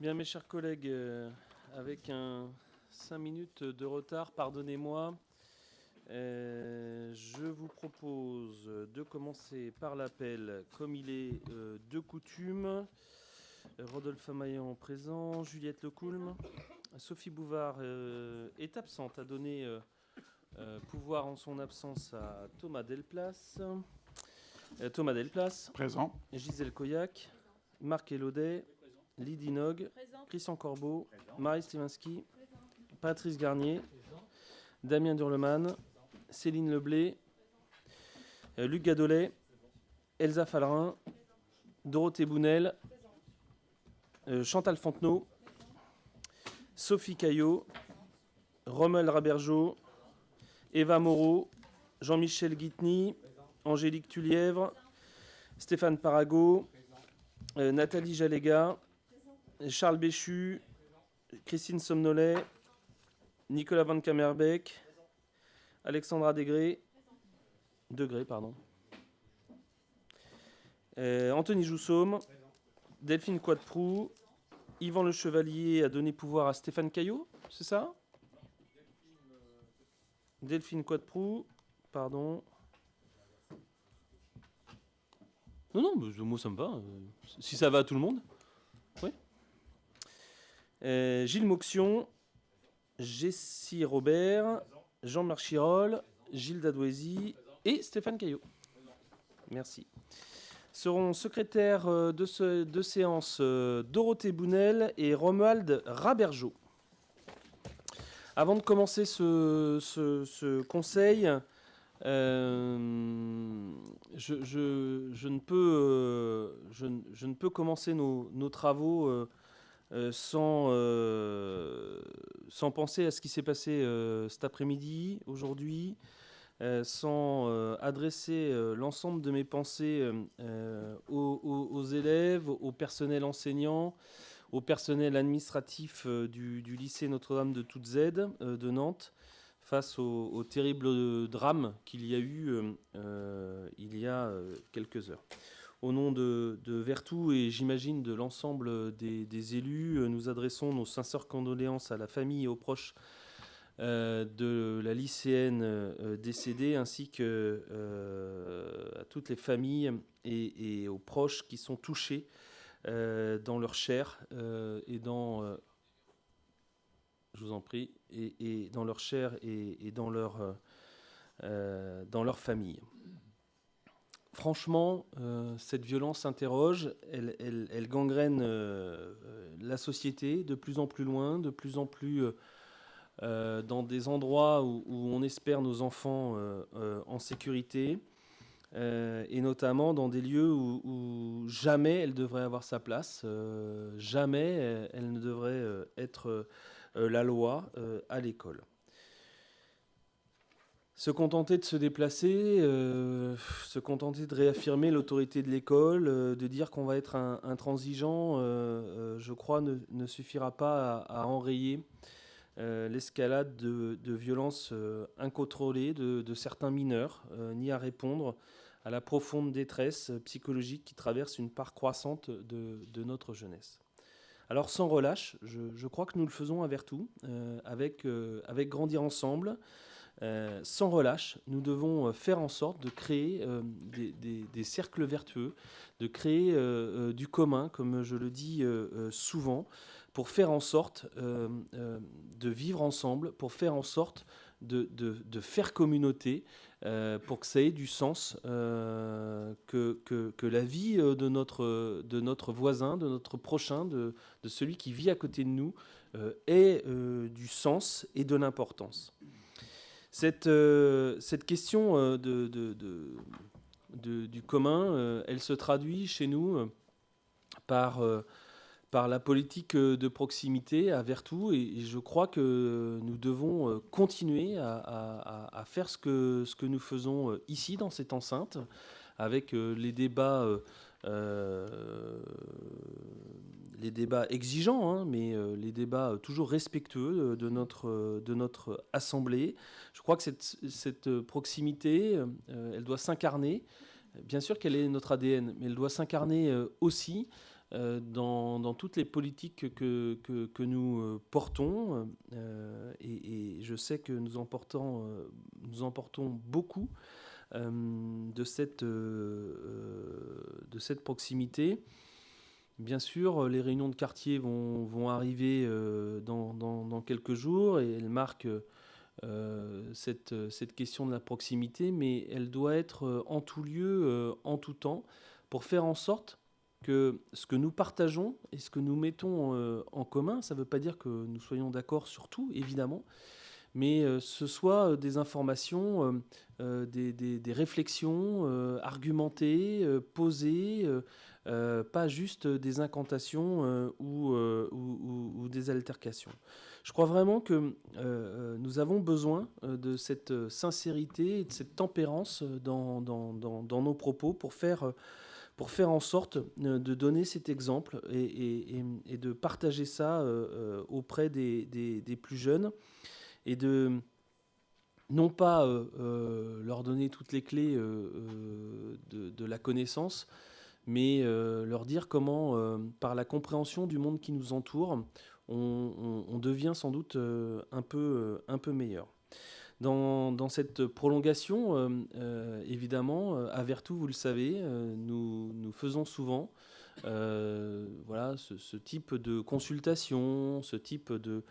Bien, mes chers collègues, avec 5 minutes de retard, pardonnez-moi. Je vous propose de commencer par l'appel, comme il est de coutume. Rodolphe Amaillan présent, Juliette Lecoulme. Sophie Bouvard est absente, a donné pouvoir en son absence à Thomas Delplace. Thomas Delplace. Présent. Gisèle Coyac. Marc Elaudet. Lydie Nog, Christian Corbeau, Marie Sliwinski, Patrice Garnier, Damien Durleman, Céline Leblé, Luc Gadolet, Elsa Fallerin, Dorothée Bounel, Chantal Fontenot, Sophie Caillot, Rommel Rabergeau, Eva Moreau, Jean-Michel Guitny, Angélique Tullièvre, Stéphane Parago, Nathalie Jaléga, Charles Béchu, Christine Somnolet, Nicolas Van Kamerbeek, Alexandra Degré, Anthony Joussaume, Delphine Quadprou, Yvan Le Chevalier a donné pouvoir à Stéphane Caillot, c'est ça ? Delphine Quadprou, pardon. Non, mais moi ça me va. Si ça va à tout le monde. Oui. Gilles Mauxion, Jessie Robert, Jean-Marc Chirol, Gilles Dadouézy et Stéphane Caillot. Merci. Seront secrétaires de séance Dorothée Bounel et Romuald Rabergeau. Avant de commencer ce conseil, je ne peux commencer nos travaux sans penser à ce qui s'est passé cet après-midi, aujourd'hui, sans adresser l'ensemble de mes pensées aux élèves, au personnel enseignant, au personnel administratif du lycée Notre-Dame de Toutes-Aides de Nantes, face au terrible drame qu'il y a eu il y a quelques heures. Au nom de Vertou et j'imagine de l'ensemble des élus, nous adressons nos sincères condoléances à la famille et aux proches de la lycéenne décédée, ainsi que à toutes les familles et aux proches qui sont touchés dans leur chair et dans... je vous en prie, et dans leur chair et dans leur famille. Franchement, cette violence interroge, elle gangrène la société de plus en plus loin, de plus en plus dans des endroits où on espère nos enfants en sécurité, et notamment dans des lieux où jamais elle devrait avoir sa place, jamais elle ne devrait être la loi à l'école. Se contenter de se déplacer, se contenter de réaffirmer l'autorité de l'école, de dire qu'on va être intransigeant, je crois, ne suffira pas à enrayer l'escalade de violences incontrôlées de certains mineurs, ni à répondre à la profonde détresse psychologique qui traverse une part croissante de notre jeunesse. Alors sans relâche, je crois que nous le faisons à Vertou, avec Grandir Ensemble. Sans relâche, nous devons faire en sorte de créer des cercles vertueux, de créer du commun, comme je le dis souvent, pour faire en sorte de vivre ensemble, pour faire en sorte de faire communauté, pour que ça ait du sens, que la vie de notre voisin, de notre prochain, de celui qui vit à côté de nous, ait du sens et de l'importance. Cette question du commun, elle se traduit chez nous par la politique de proximité à Vertou, et je crois que nous devons continuer à faire ce que nous faisons ici dans cette enceinte, avec les débats exigeants, hein, mais les débats toujours respectueux de notre assemblée. Je crois que cette proximité, elle doit s'incarner. Bien sûr qu'elle est notre ADN, mais elle doit s'incarner aussi dans toutes les politiques que nous portons. Et je sais que nous en portons beaucoup de cette proximité. Bien sûr, les réunions de quartier vont arriver dans quelques jours et elles marquent cette question de la proximité, mais elle doit être en tout lieu, en tout temps, pour faire en sorte que ce que nous partageons et ce que nous mettons en commun, ça ne veut pas dire que nous soyons d'accord sur tout, évidemment, mais ce soit des informations, des réflexions argumentées, posées, pas juste des incantations ou des altercations. Je crois vraiment que nous avons besoin de cette sincérité et de cette tempérance dans nos propos pour faire en sorte de donner cet exemple et de partager ça auprès des plus jeunes et de non pas leur donner toutes les clés de la connaissance, mais leur dire comment, par la compréhension du monde qui nous entoure, on devient sans doute un peu meilleur. Dans cette prolongation, évidemment, à Vertou, vous le savez, nous faisons souvent voilà, ce type de consultation, ce type de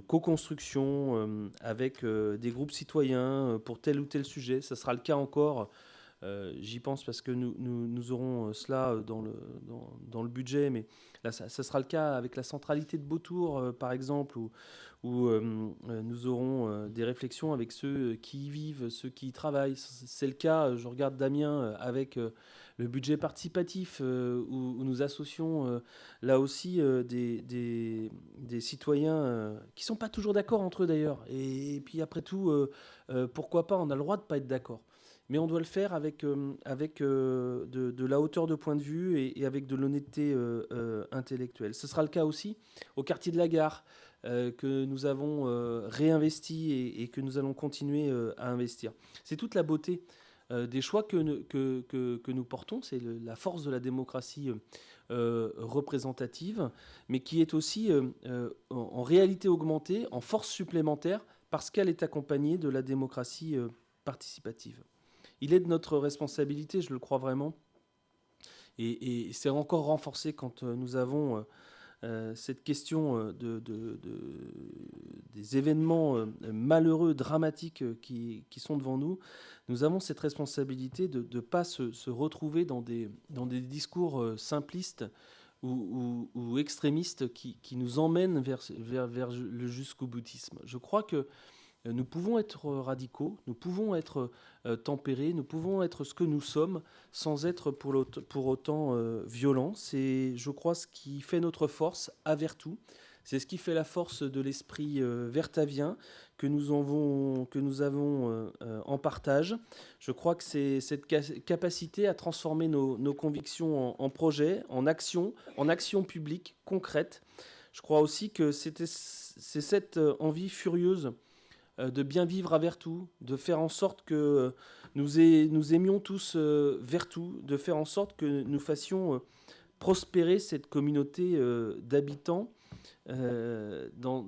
co-construction avec des groupes citoyens pour tel ou tel sujet. Ça sera le cas encore. J'y pense parce que nous aurons cela dans le budget, mais là, ça sera le cas avec la centralité de Beautour, par exemple, où nous aurons des réflexions avec ceux qui y vivent, ceux qui y travaillent. C'est le cas, je regarde Damien, avec le budget participatif, où nous associons là aussi des citoyens qui ne sont pas toujours d'accord entre eux d'ailleurs. Et puis après tout, pourquoi pas, on a le droit de ne pas être d'accord. Mais on doit le faire avec de la hauteur de point de vue et avec de l'honnêteté intellectuelle. Ce sera le cas aussi au quartier de la Gare, que nous avons réinvesti et que nous allons continuer à investir. C'est toute la beauté des choix que nous portons. C'est la force de la démocratie représentative, mais qui est aussi en réalité augmentée, en force supplémentaire, parce qu'elle est accompagnée de la démocratie participative. Il est de notre responsabilité, je le crois vraiment, et c'est encore renforcé quand nous avons cette question des événements malheureux, dramatiques qui sont devant nous. Nous avons cette responsabilité de ne pas se retrouver dans des discours simplistes ou extrémistes qui nous emmènent vers le jusqu'au-boutisme. Je crois que nous pouvons être radicaux, nous pouvons être tempérés, nous pouvons être ce que nous sommes sans être pour autant violents. C'est, je crois, ce qui fait notre force à Vertou. C'est ce qui fait la force de l'esprit vertavien que nous avons en partage. Je crois que c'est cette capacité à transformer nos convictions en projets, en actions publiques concrètes. Je crois aussi que c'est cette envie furieuse de bien vivre à Vertou, de faire en sorte que nous aimions tous Vertou, de faire en sorte que nous fassions prospérer cette communauté d'habitants dans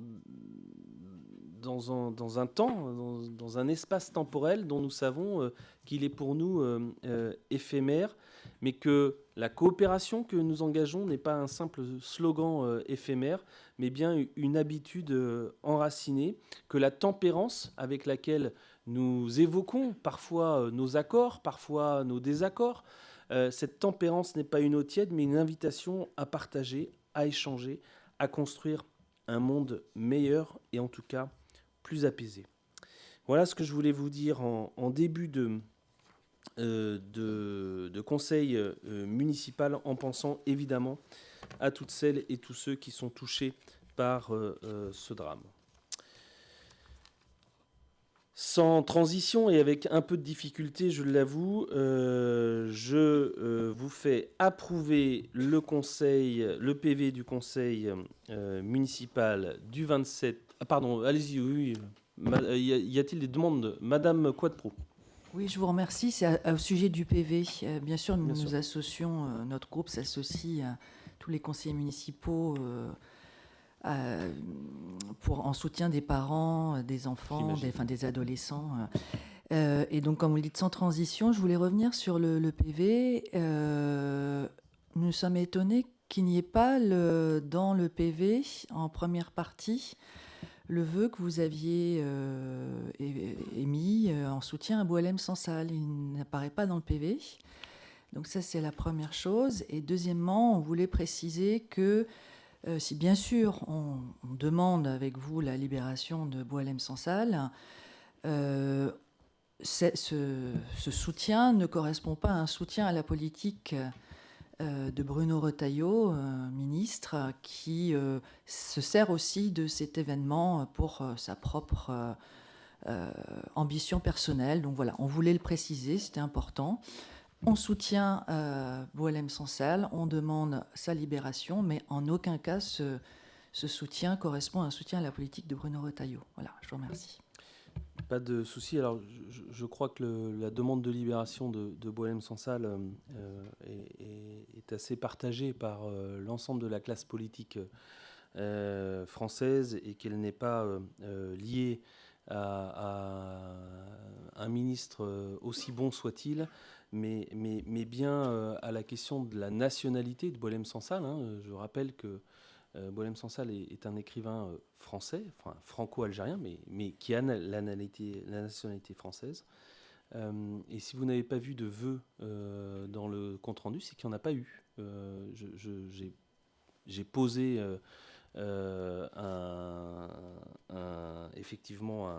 un temps, dans un espace temporel dont nous savons qu'il est pour nous éphémère, mais que la coopération que nous engageons n'est pas un simple slogan éphémère, mais bien une habitude enracinée, que la tempérance avec laquelle nous évoquons parfois nos accords, parfois nos désaccords, cette tempérance n'est pas une eau tiède, mais une invitation à partager, à échanger, à construire un monde meilleur et en tout cas plus apaisé. Voilà ce que je voulais vous dire en début de conseil municipal, en pensant évidemment à toutes celles et tous ceux qui sont touchés par ce drame. Sans transition et avec un peu de difficulté, je l'avoue, je vous fais approuver le PV du conseil municipal du 27... Ah pardon, allez-y, oui. Y a-t-il des demandes? Madame Quadepro. Oui, je vous remercie. C'est au sujet du PV. Bien sûr, Bien sûr. nous associons, notre groupe s'associe à tous les conseillers municipaux à- en soutien des parents, des enfants, J'imagine. des adolescents. Et donc, comme vous le dites, sans transition, je voulais revenir sur le PV. Nous sommes étonnés qu'il n'y ait pas dans le PV, en première partie, le vœu que vous aviez émis en soutien à Boualem Sansal. Il n'apparaît pas dans le PV. Donc ça, c'est la première chose. Et deuxièmement, on voulait préciser que si bien sûr on demande avec vous la libération de Boualem Sansal, euh, ce soutien ne correspond pas à un soutien à la politique de Bruno Retailleau, ministre, qui se sert aussi de cet événement pour sa propre ambition personnelle. Donc voilà, on voulait le préciser, c'était important. On soutient Boualem Sansal, on demande sa libération, mais en aucun cas ce soutien correspond à un soutien à la politique de Bruno Retailleau. Voilà, je vous remercie. Pas de souci. Alors, je crois que la demande de libération de Boualem Sansal est assez partagée par l'ensemble de la classe politique française et qu'elle n'est pas liée à un ministre aussi bon soit-il, mais bien à la question de la nationalité de Boualem Sansal. Hein. Je rappelle que Boualem Sansal est un écrivain français, enfin franco-algérien, mais qui a la nationalité française. Et si vous n'avez pas vu de vœux dans le compte-rendu, c'est qu'il n'y en a pas eu. J'ai posé effectivement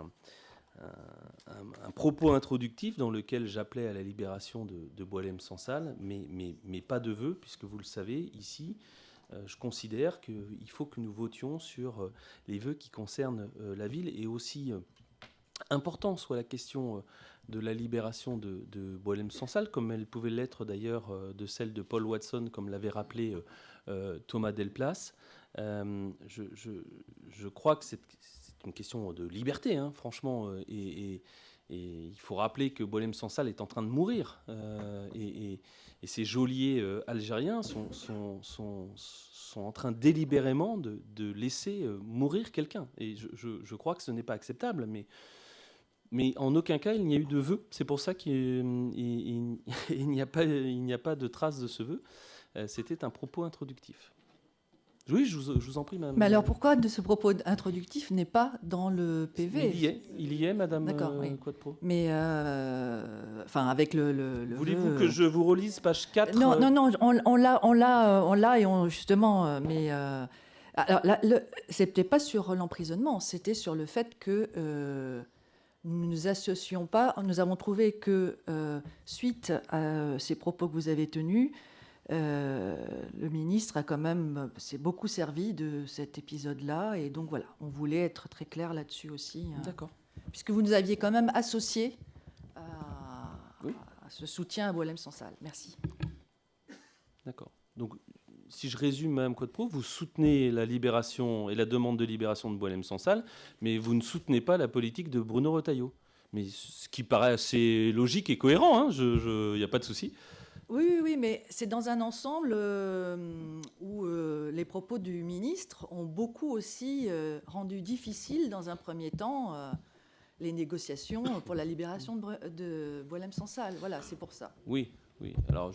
un propos introductif dans lequel j'appelais à la libération de Boualem Sansal, mais pas de vœux, puisque vous le savez, ici, je considère qu'il faut que nous votions sur les vœux qui concernent la ville, et aussi important soit la question de la libération de Boualem Sansal, comme elle pouvait l'être d'ailleurs de celle de Paul Watson, comme l'avait rappelé Thomas Delplace. Je crois que c'est une question de liberté, hein, franchement, et il faut rappeler que Boualem Sansal est en train de mourir, et ces geôliers algériens sont en train délibérément de laisser mourir quelqu'un. Et je crois que ce n'est pas acceptable, mais en aucun cas il n'y a eu de vœu. C'est pour ça qu'il n'y a pas de trace de ce vœu. C'était un propos introductif. Oui, je vous en prie, madame. Mais alors pourquoi de ce propos introductif n'est pas dans le PV? Mais il y est, madame oui. Quadepro. Mais enfin avec le Voulez-vous vœu, que je vous relise page 4? Non, on l'a et justement, mais alors là, c'était pas sur l'emprisonnement, c'était sur le fait que nous nous associons pas. Nous avons trouvé que suite à ces propos que vous avez tenus, le ministre a quand même s'est beaucoup servi de cet épisode-là, et donc voilà, on voulait être très clair là-dessus aussi. D'accord. Puisque vous nous aviez quand même associé à, Oui. à ce soutien à Boualem Sansal. Merci. D'accord. Donc, si je résume, madame Quadepro, vous soutenez la libération et la demande de libération de Boualem Sansal, mais vous ne soutenez pas la politique de Bruno Retailleau. Mais ce qui paraît assez logique et cohérent, il n'y a pas de souci. Oui, mais c'est dans un ensemble où les propos du ministre ont beaucoup aussi rendu difficile, dans un premier temps, les négociations pour la libération de Boualem Sansal. Voilà, c'est pour ça. Oui. Alors,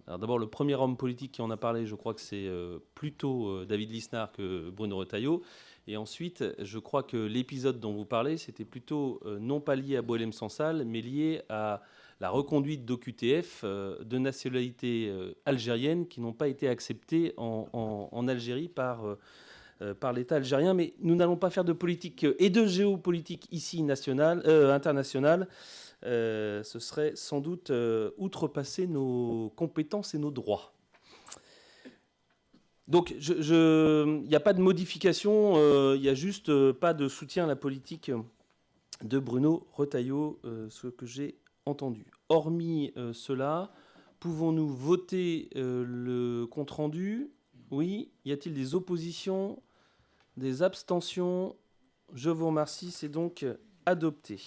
alors d'abord, le premier homme politique qui en a parlé, je crois que c'est plutôt David Lisnard que Bruno Retailleau. Et ensuite, je crois que l'épisode dont vous parlez, c'était plutôt non pas lié à Boualem Sansal, mais lié à la reconduite d'OQTF de nationalité algérienne qui n'ont pas été acceptées en Algérie par l'État algérien. Mais nous n'allons pas faire de politique et de géopolitique ici internationale. Ce serait sans doute outrepasser nos compétences et nos droits. Donc, il n'y a pas de modification, il n'y a juste pas de soutien à la politique de Bruno Retailleau, ce que j'ai entendu. Hormis cela, pouvons-nous voter le compte-rendu? Oui. Y a-t-il des oppositions? Des abstentions? Je vous remercie, c'est donc adopté.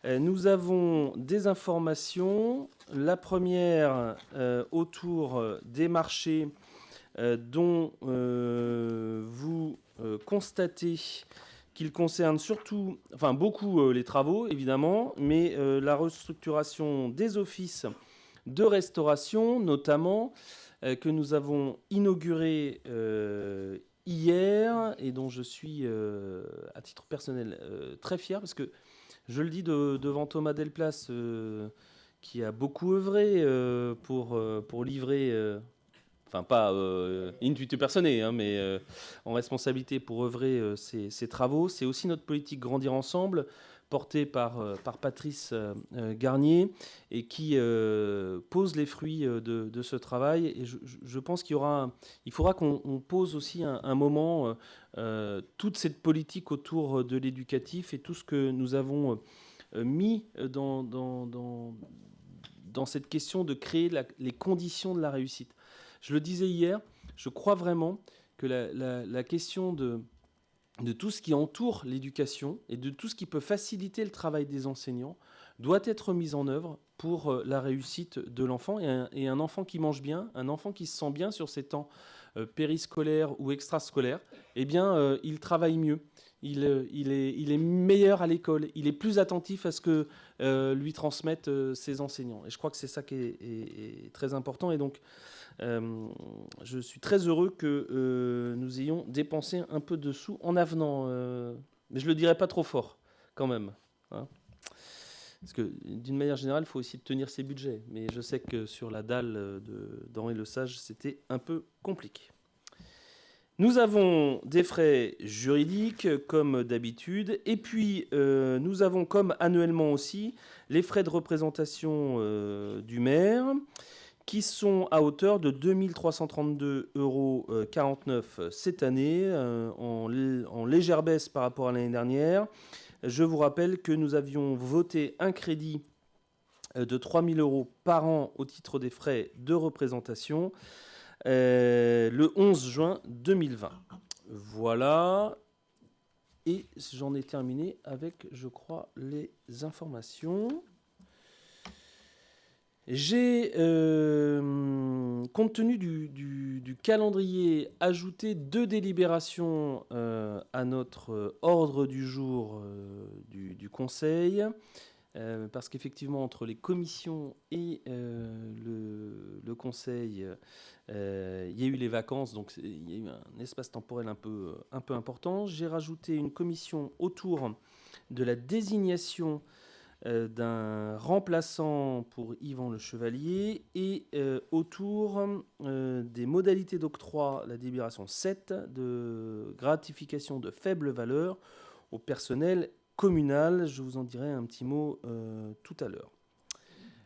Nous avons des informations. La première autour des marchés dont vous constatez qu'ils concernent surtout, enfin beaucoup les travaux évidemment, mais la restructuration des offices de restauration notamment, que nous avons inauguré hier et dont je suis à titre personnel très fier parce que je le dis devant Thomas Delplace qui a beaucoup œuvré pour livrer enfin pas in tuitu personae, hein, mais en responsabilité pour œuvrer ces travaux. C'est aussi notre politique Grandir Ensemble, portée par Patrice Garnier, et qui pose les fruits de ce travail. Et je pense qu'il faudra qu'on pose aussi un moment toute cette politique autour de l'éducatif et tout ce que nous avons mis dans cette question de créer les conditions de la réussite. Je le disais hier, je crois vraiment que la question de tout ce qui entoure l'éducation et de tout ce qui peut faciliter le travail des enseignants doit être mise en œuvre pour la réussite de l'enfant. Et un enfant qui mange bien, un enfant qui se sent bien sur ses temps périscolaires ou extrascolaires, eh bien, il travaille mieux. Il est meilleur à l'école. Il est plus attentif à ce que lui transmettent ses enseignants. Et je crois que c'est ça qui est très important. Et donc, je suis très heureux que nous ayons dépensé un peu de sous en avenant. Mais je ne le dirai pas trop fort, quand même. Hein. Parce que, d'une manière générale, il faut aussi tenir ses budgets. Mais je sais que sur la dalle d'Henri Lesage, c'était un peu compliqué. Nous avons des frais juridiques, comme d'habitude. Et puis, nous avons, comme annuellement aussi, les frais de représentation du maire, qui sont à hauteur de 2 332,49 € cette année, en légère baisse par rapport à l'année dernière. Je vous rappelle que nous avions voté un crédit de 3 000 € par an au titre des frais de représentation le 11 juin 2020. Voilà. Et j'en ai terminé avec, je crois, les informations. J'ai, compte tenu du calendrier, ajouté 2 délibérations à notre ordre du jour du Conseil, parce qu'effectivement, entre les commissions et le Conseil, il y a eu les vacances, donc il y a eu un espace temporel un peu important. J'ai rajouté une commission autour de la désignation d'un remplaçant pour Yvan Le Chevalier et autour des modalités d'octroi, la délibération 7, de gratification de faible valeur au personnel communal. Je vous en dirai un petit mot tout à l'heure.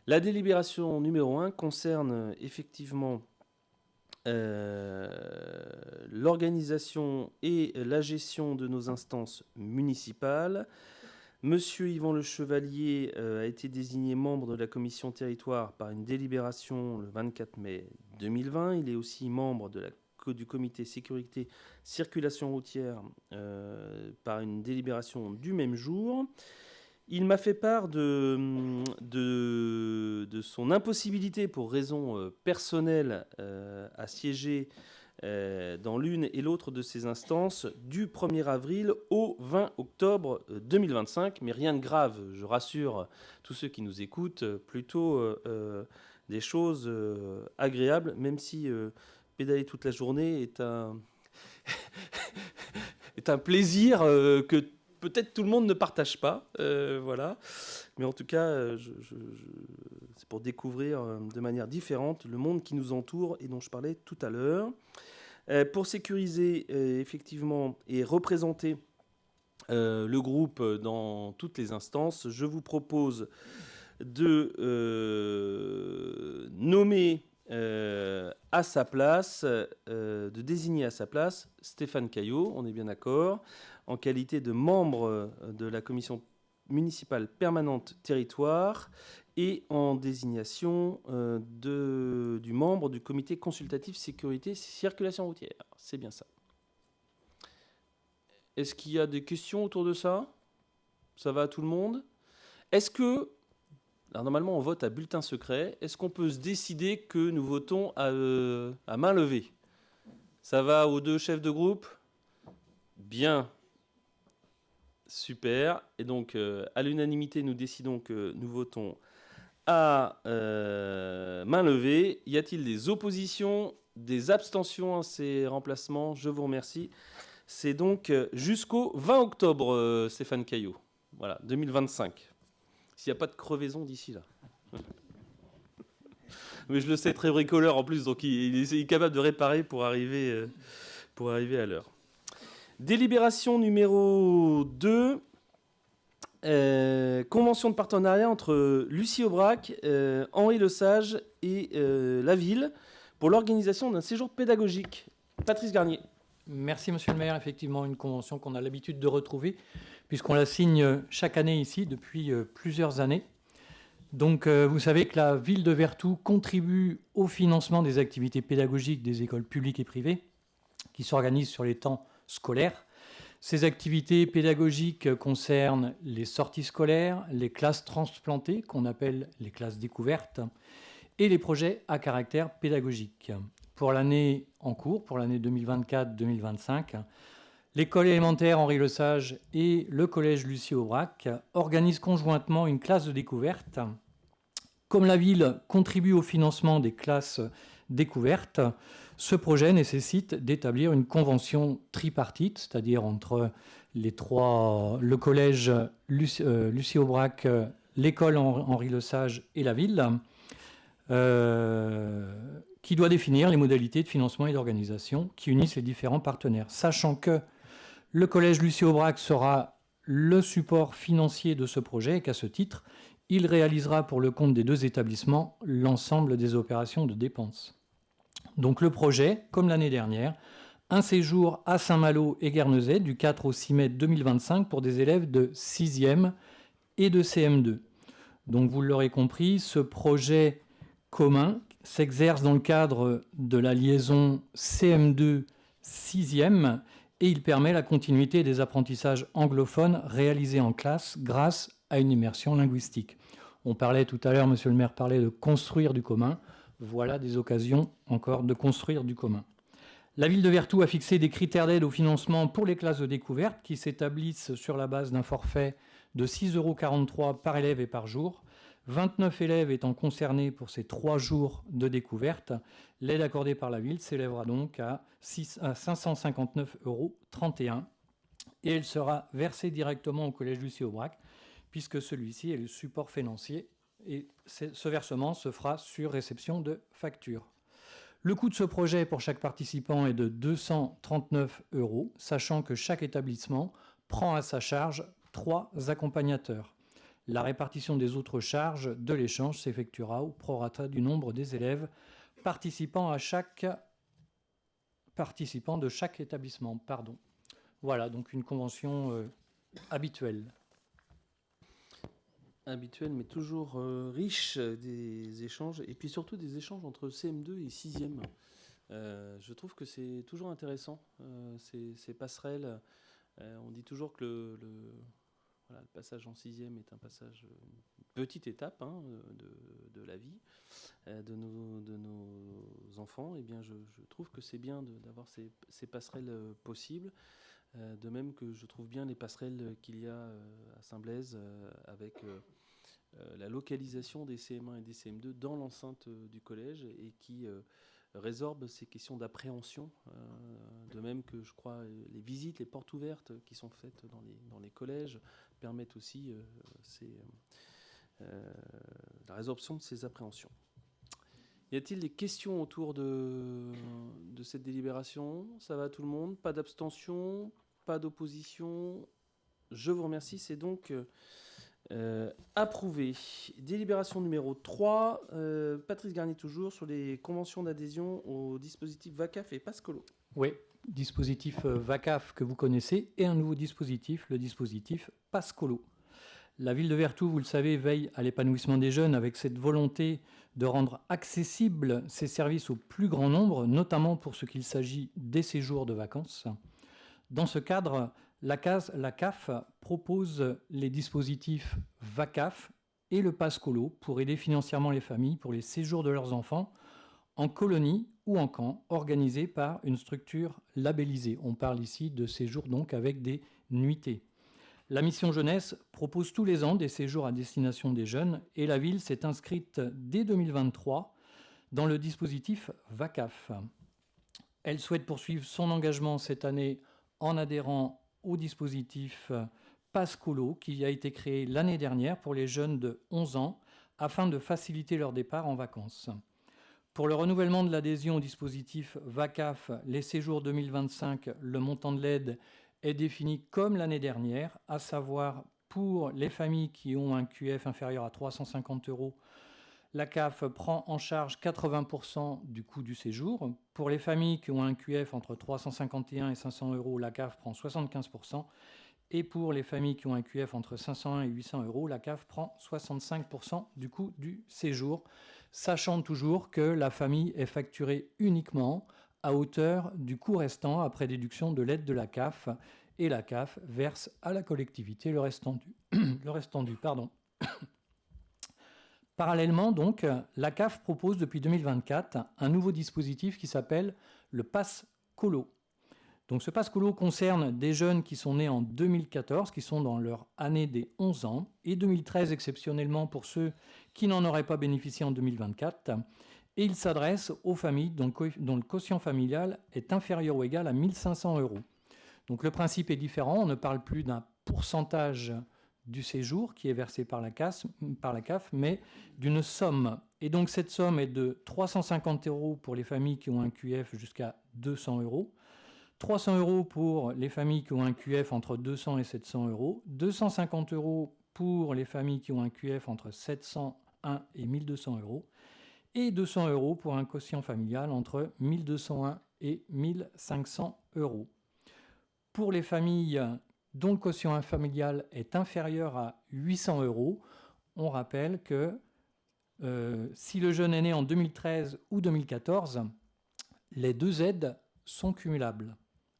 La délibération numéro 1 concerne effectivement l'organisation et la gestion de nos instances municipales. Monsieur Yvan Le Chevalier a été désigné membre de la commission territoire par une délibération le 24 mai 2020. Il est aussi membre du comité sécurité circulation routière par une délibération du même jour. Il m'a fait part de son impossibilité pour raison personnelle à siéger dans l'une et l'autre de ces instances du 1er avril au 20 octobre 2025. Mais rien de grave, je rassure tous ceux qui nous écoutent, plutôt des choses agréables, même si pédaler toute la journée est un plaisir que peut-être tout le monde ne partage pas. Voilà. Mais en tout cas, c'est pour découvrir de manière différente le monde qui nous entoure et dont je parlais tout à l'heure. Pour sécuriser effectivement et représenter le groupe dans toutes les instances, je vous propose de nommer à sa place, de désigner à sa place Stéphane Caillot, on est bien d'accord, en qualité de membre de la commission municipale permanente territoire et en désignation du membre du comité consultatif sécurité circulation routière. C'est bien ça. Est-ce qu'il y a des questions autour de ça ? Ça va à tout le monde ? Est-ce que, alors normalement on vote à bulletin secret, est-ce qu'on peut se décider que nous votons à main levée? Ça va aux deux chefs de groupe? Bien. Super. Et donc, à l'unanimité, nous décidons que nous votons à main levée. Y a-t-il des oppositions, des abstentions à ces remplacements? Je vous remercie. C'est donc jusqu'au 20 octobre, Stéphane Caillot. Voilà, 2025. S'il n'y a pas de crevaison d'ici là. Mais je le sais, très bricoleur en plus, donc il est capable de réparer pour arriver à l'heure. Délibération numéro 2. Convention de partenariat entre Lucie Aubrac, Henri Lesage et la ville pour l'organisation d'un séjour pédagogique. Patrice Garnier. Merci Monsieur le maire. Effectivement, une convention qu'on a l'habitude de retrouver puisqu'on la signe chaque année ici depuis plusieurs années. Donc vous savez que la ville de Vertou contribue au financement des activités pédagogiques des écoles publiques et privées qui s'organisent sur les temps scolaires. Ces activités pédagogiques concernent les sorties scolaires, les classes transplantées, qu'on appelle les classes découvertes, et les projets à caractère pédagogique. Pour l'année en cours, pour l'année 2024-2025, l'école élémentaire Henri Lesage et le collège Lucie Aubrac organisent conjointement une classe de découverte. Comme la ville contribue au financement des classes découvertes, ce projet nécessite d'établir une convention tripartite, c'est-à-dire entre le collège Lucie Aubrac, l'école Henri Lesage et la ville, qui doit définir les modalités de financement et d'organisation qui unissent les différents partenaires. Sachant que le collège Lucie Aubrac sera le support financier de ce projet et qu'à ce titre, il réalisera pour le compte des deux établissements l'ensemble des opérations de dépenses. Donc le projet, comme l'année dernière, un séjour à Saint-Malo et Guernesey du 4 au 6 mai 2025 pour des élèves de 6e et de CM2. Donc vous l'aurez compris, ce projet commun s'exerce dans le cadre de la liaison CM2 6e et il permet la continuité des apprentissages anglophones réalisés en classe grâce à une immersion linguistique. On parlait tout à l'heure, monsieur le maire parlait de construire du commun. Voilà des occasions encore de construire du commun. La ville de Vertou a fixé des critères d'aide au financement pour les classes de découverte qui s'établissent sur la base d'un forfait de 6,43 € par élève et par jour. 29 élèves étant concernés pour ces 3 jours de découverte, l'aide accordée par la ville s'élèvera donc à 559,31 € et elle sera versée directement au collège Lucie Aubrac puisque celui-ci est le support financier et ce versement se fera sur réception de facture. Le coût de ce projet pour chaque participant est de 239 €, sachant que chaque établissement prend à sa charge 3 accompagnateurs. La répartition des autres charges de l'échange s'effectuera au prorata du nombre des élèves participant de chaque établissement. Voilà, donc une convention habituelle. Habituel, mais toujours riche des échanges, et puis surtout des échanges entre CM2 et 6e. Je trouve que c'est toujours intéressant, ces passerelles. On dit toujours que le passage en 6e est un passage, une petite étape de la vie de nos enfants. Et bien, je trouve que c'est bien d'avoir ces passerelles possibles. De même que je trouve bien les passerelles qu'il y a à Saint-Blaise avec la localisation des CM1 et des CM2 dans l'enceinte du collège et qui résorbe ces questions d'appréhension. De même que je crois les visites, les portes ouvertes qui sont faites dans les collèges permettent aussi la résorption de ces appréhensions. Y a-t-il des questions autour de cette délibération? Ça va tout le monde? Pas d'abstention? Pas d'opposition? Je vous remercie. C'est donc approuvé. Délibération numéro 3. Patrice Garnier toujours sur les conventions d'adhésion au dispositif VACAF et Pascolo. Oui, dispositif VACAF que vous connaissez et un nouveau dispositif, le dispositif Pascolo. La ville de Vertou, vous le savez, veille à l'épanouissement des jeunes avec cette volonté de rendre accessibles ces services au plus grand nombre, notamment pour ce qu'il s'agit des séjours de vacances. Dans ce cadre, La CAF propose les dispositifs VACAF et le Pass Colo pour aider financièrement les familles pour les séjours de leurs enfants en colonie ou en camp, organisés par une structure labellisée. On parle ici de séjours donc avec des nuitées. La mission jeunesse propose tous les ans des séjours à destination des jeunes et la ville s'est inscrite dès 2023 dans le dispositif VACAF. Elle souhaite poursuivre son engagement cette année en adhérant au dispositif Pass Colo qui a été créé l'année dernière pour les jeunes de 11 ans afin de faciliter leur départ en vacances. Pour le renouvellement de l'adhésion au dispositif VACAF, les séjours 2025, le montant de l'aide est défini comme l'année dernière, à savoir pour les familles qui ont un QF inférieur à 350 €, la CAF prend en charge 80% du coût du séjour. Pour les familles qui ont un QF entre 351 et 500 €, la CAF prend 75%. Et pour les familles qui ont un QF entre 501 et 800 €, la CAF prend 65% du coût du séjour, sachant toujours que la famille est facturée uniquement à hauteur du coût restant après déduction de l'aide de la CAF, et la CAF verse à la collectivité le restant dû. Parallèlement, donc, la CAF propose depuis 2024 un nouveau dispositif qui s'appelle le Pass Colo. Donc ce Pass Colo concerne des jeunes qui sont nés en 2014, qui sont dans leur année des 11 ans, et 2013 exceptionnellement pour ceux qui n'en auraient pas bénéficié en 2024. Et il s'adresse aux familles dont le quotient familial est inférieur ou égal à 1 500 €. Donc le principe est différent, on ne parle plus d'un pourcentage du séjour qui est versé par la CAF, mais d'une somme. Et donc cette somme est de 350 € pour les familles qui ont un QF jusqu'à 200 €, 300 € pour les familles qui ont un QF entre 200 et 700 €, 250 € pour les familles qui ont un QF entre 701 et 1200 €, et 200 € pour un quotient familial entre 1201 et 1500 €. Pour les familles dont le quotient familial est inférieur à 800 €, on rappelle que si le jeune est né en 2013 ou 2014, les deux aides sont cumulables.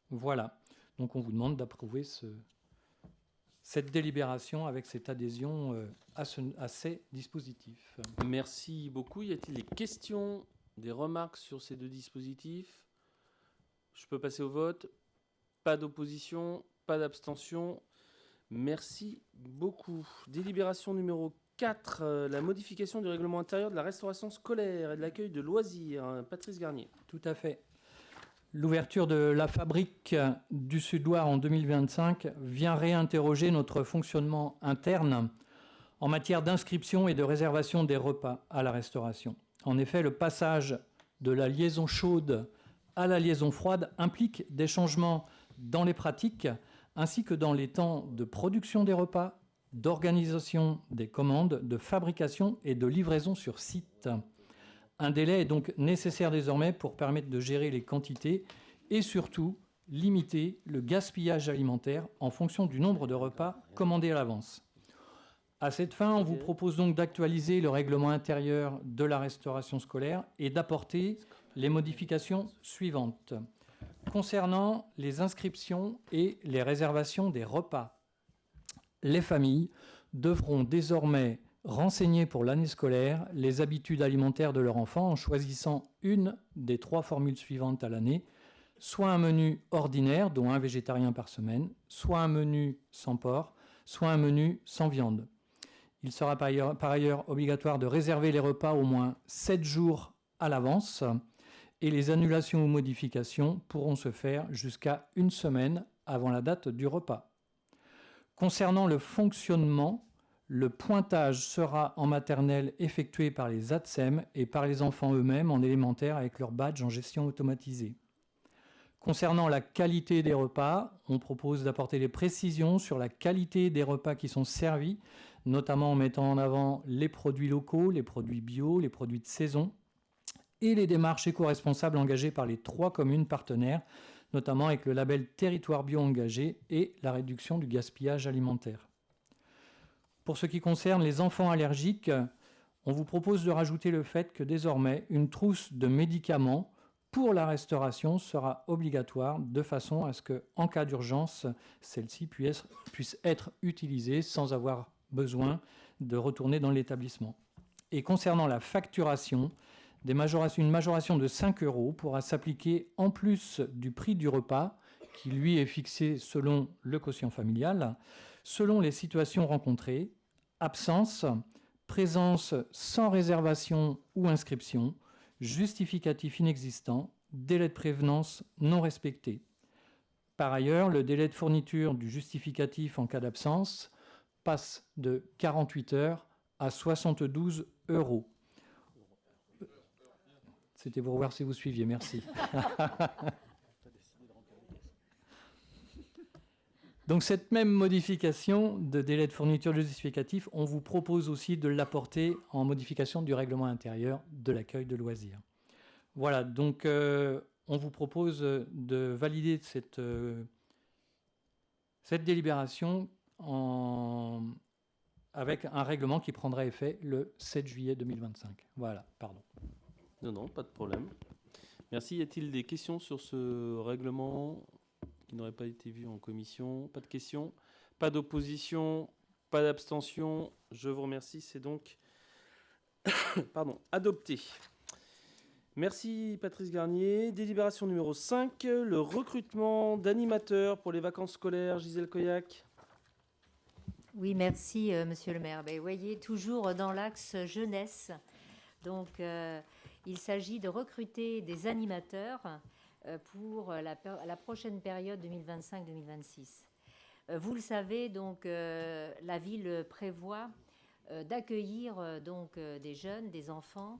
Voilà. Donc on vous demande d'approuver cette délibération avec cette adhésion à ces dispositifs. Merci beaucoup. Y a-t-il des questions, des remarques sur ces deux dispositifs? Je peux passer au vote. Pas d'opposition, pas d'abstention. Merci beaucoup. Délibération numéro 4, la modification du règlement intérieur de la restauration scolaire et de l'accueil de loisirs. Patrice Garnier. Tout à fait. L'ouverture de la fabrique du Sud-Loire en 2025 vient réinterroger notre fonctionnement interne en matière d'inscription et de réservation des repas à la restauration. En effet, le passage de la liaison chaude à la liaison froide implique des changements dans les pratiques ainsi que dans les temps de production des repas, d'organisation des commandes, de fabrication et de livraison sur site. Un délai est donc nécessaire désormais pour permettre de gérer les quantités et surtout limiter le gaspillage alimentaire en fonction du nombre de repas commandés à l'avance. À cette fin, on vous propose donc d'actualiser le règlement intérieur de la restauration scolaire et d'apporter les modifications suivantes. Concernant les inscriptions et les réservations des repas, les familles devront désormais renseigner pour l'année scolaire les habitudes alimentaires de leur enfant en choisissant une des 3 formules suivantes à l'année, soit un menu ordinaire, dont un végétarien par semaine, soit un menu sans porc, soit un menu sans viande. Il sera par ailleurs obligatoire de réserver les repas au moins 7 jours à l'avance et les annulations ou modifications pourront se faire jusqu'à 1 semaine avant la date du repas. Concernant le fonctionnement, le pointage sera en maternelle effectué par les ATSEM et par les enfants eux-mêmes en élémentaire avec leur badge en gestion automatisée. Concernant la qualité des repas, on propose d'apporter des précisions sur la qualité des repas qui sont servis, notamment en mettant en avant les produits locaux, les produits bio, les produits de saison et les démarches éco-responsables engagées par les 3 communes partenaires, notamment avec le label Territoire Bio Engagé et la réduction du gaspillage alimentaire. Pour ce qui concerne les enfants allergiques, on vous propose de rajouter le fait que désormais, une trousse de médicaments pour la restauration sera obligatoire de façon à ce qu'en cas d'urgence, celle-ci puisse être utilisée sans avoir besoin de retourner dans l'établissement. Et concernant la facturation, une majoration de 5 € pourra s'appliquer en plus du prix du repas, qui lui est fixé selon le quotient familial, selon les situations rencontrées, absence, présence sans réservation ou inscription, justificatif inexistant, délai de prévenance non respecté. Par ailleurs, le délai de fourniture du justificatif en cas d'absence passe de 48 heures à 72 €. C'était pour voir si vous suiviez, merci. Donc cette même modification de délai de fourniture de justificatif, on vous propose aussi de l'apporter en modification du règlement intérieur de l'accueil de loisirs. Voilà, donc on vous propose de valider cette délibération avec un règlement qui prendra effet le 7 juillet 2025. Voilà, pardon. Non, pas de problème. Merci. Y a-t-il des questions sur ce règlement qui n'aurait pas été vu en commission? Pas de questions, pas d'opposition, pas d'abstention. Je vous remercie. C'est donc adopté. Merci Patrice Garnier. Délibération numéro 5, le recrutement d'animateurs pour les vacances scolaires. Gisèle Coyac. Oui, merci Monsieur le maire. Vous voyez, toujours dans l'axe jeunesse. Donc, il s'agit de recruter des animateurs pour la prochaine période 2025-2026. Vous le savez, donc, la ville prévoit d'accueillir des jeunes, des enfants,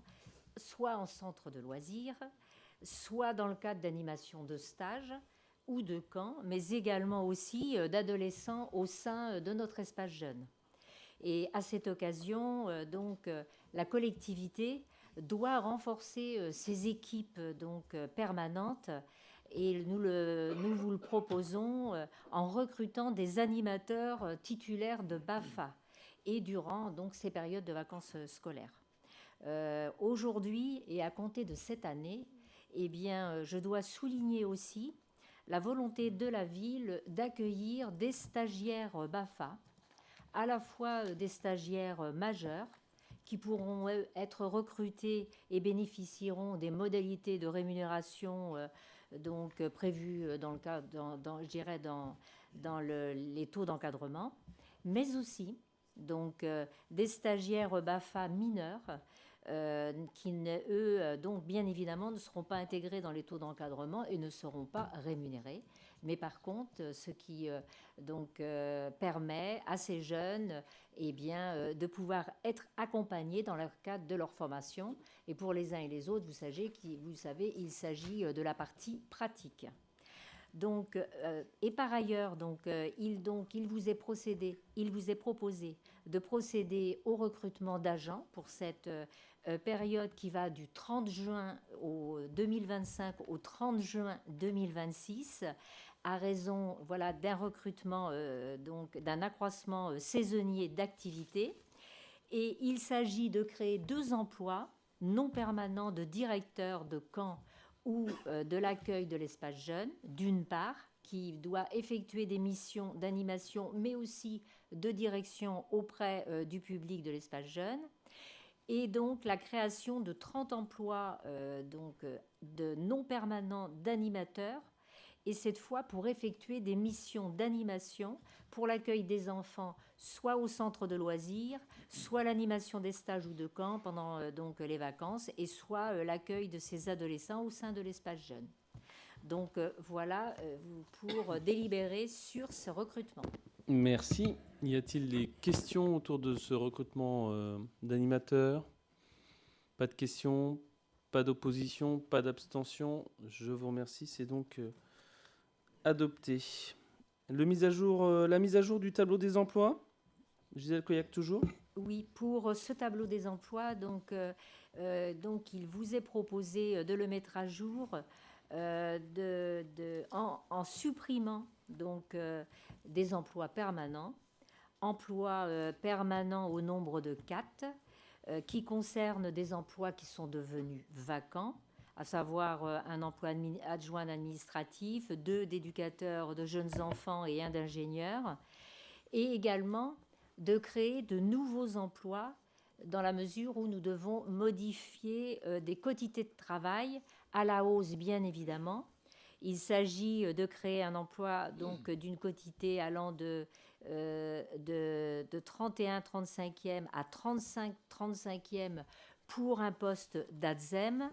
soit en centre de loisirs, soit dans le cadre d'animation de stage ou de camp, mais également aussi d'adolescents au sein de notre espace jeune. Et à cette occasion, la collectivité doit renforcer ses équipes permanentes, et nous vous le proposons en recrutant des animateurs titulaires de BAFA et durant ces périodes de vacances scolaires. Aujourd'hui et à compter de cette année, je dois souligner aussi la volonté de la ville d'accueillir des stagiaires BAFA, à la fois des stagiaires majeurs qui pourront être recrutés et bénéficieront des modalités de rémunération prévues dans les taux d'encadrement, mais aussi des stagiaires BAFA mineurs qui, eux, bien évidemment, ne seront pas intégrés dans les taux d'encadrement et ne seront pas rémunérés. Mais par contre, ce qui permet à ces jeunes de pouvoir être accompagnés dans le cadre de leur formation. Et pour les uns et les autres, vous savez, il s'agit de la partie pratique. Et par ailleurs, il vous est proposé de procéder au recrutement d'agents pour cette période qui va du 30 juin 2025 au 30 juin 2026, à raison d'un recrutement, d'un accroissement saisonnier d'activité. Et il s'agit de créer 2 emplois non permanents de directeur de camp ou de l'accueil de l'espace jeune, d'une part, qui doit effectuer des missions d'animation, mais aussi de direction auprès du public de l'espace jeune, et donc la création de 30 emplois de non permanents d'animateurs, et cette fois pour effectuer des missions d'animation pour l'accueil des enfants, soit au centre de loisirs, soit l'animation des stages ou de camps pendant les vacances, et soit l'accueil de ces adolescents au sein de l'espace jeune. Donc voilà pour délibérer sur ce recrutement. Merci. Y a-t-il des questions autour de ce recrutement d'animateurs? Pas de questions, pas d'opposition, pas d'abstention. Je vous remercie. C'est donc adopté. La mise à jour du tableau des emplois. Gisèle Coyac, toujours. Oui, pour ce tableau des emplois, il vous est proposé de le mettre à jour en supprimant des emplois permanents, permanents au nombre de 4, qui concernent des emplois qui sont devenus vacants, à savoir un emploi adjoint administratif, 2 d'éducateurs de jeunes enfants et 1 d'ingénieur, et également de créer de nouveaux emplois dans la mesure où nous devons modifier des quotités de travail à la hausse, bien évidemment. Il s'agit de créer un emploi donc d'une quotité allant de 31-35e à 35-35e pour un poste d'ADSEM.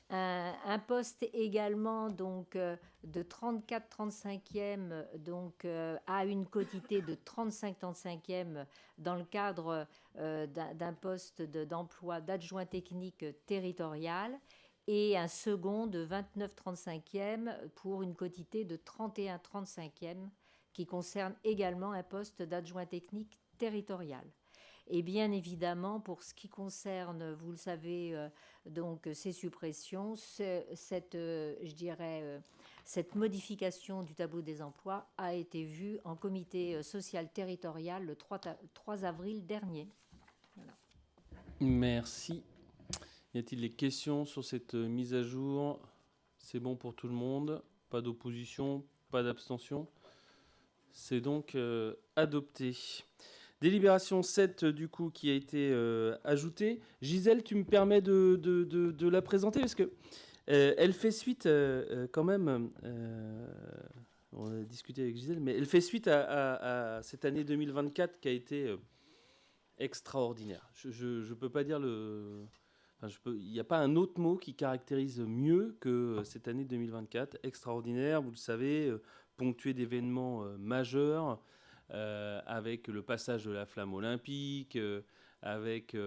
Un poste également donc de 34-35e donc à une quotité de 35-35e dans le cadre d'un poste d'emploi d'adjoint technique territorial, et un second de 29-35e pour une quotité de 31-35e qui concerne également un poste d'adjoint technique territorial. Et bien évidemment, pour ce qui concerne, vous le savez, donc ces suppressions, cette modification du tableau des emplois a été vue en comité social territorial le 3 avril dernier. Voilà. Merci. Y a-t-il des questions sur cette mise à jour? C'est bon pour tout le monde? Pas d'opposition? Pas d'abstention? C'est donc adopté. Délibération 7, du coup, qui a été ajoutée. Gisèle, tu me permets de la présenter parce que elle fait suite quand même. On a discuté avec Gisèle, mais elle fait suite à cette année 2024 qui a été extraordinaire. Je peux pas dire le. Il n'y a pas un autre mot qui caractérise mieux que cette année 2024. Extraordinaire, vous le savez, ponctuée d'événements majeurs, avec le passage de la flamme olympique, avec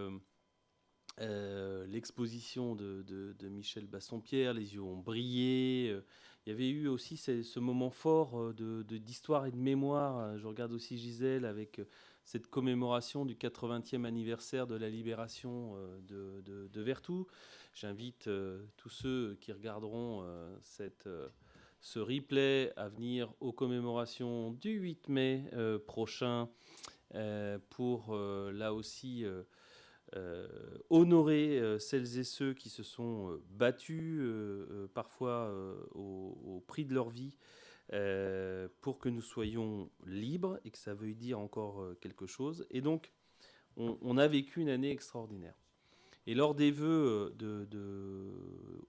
l'exposition de Michel Bassompierre, les yeux ont brillé. Il y avait eu aussi ce moment fort d'histoire et de mémoire. Je regarde aussi Gisèle avec cette commémoration du 80e anniversaire de la libération de Vertou. J'invite tous ceux qui regarderont ce replay à venir aux commémorations du 8 mai prochain pour là aussi honorer celles et ceux qui se sont battus parfois au prix de leur vie pour que nous soyons libres et que ça veuille dire encore quelque chose. Et donc, on a vécu une année extraordinaire. Et lors des vœux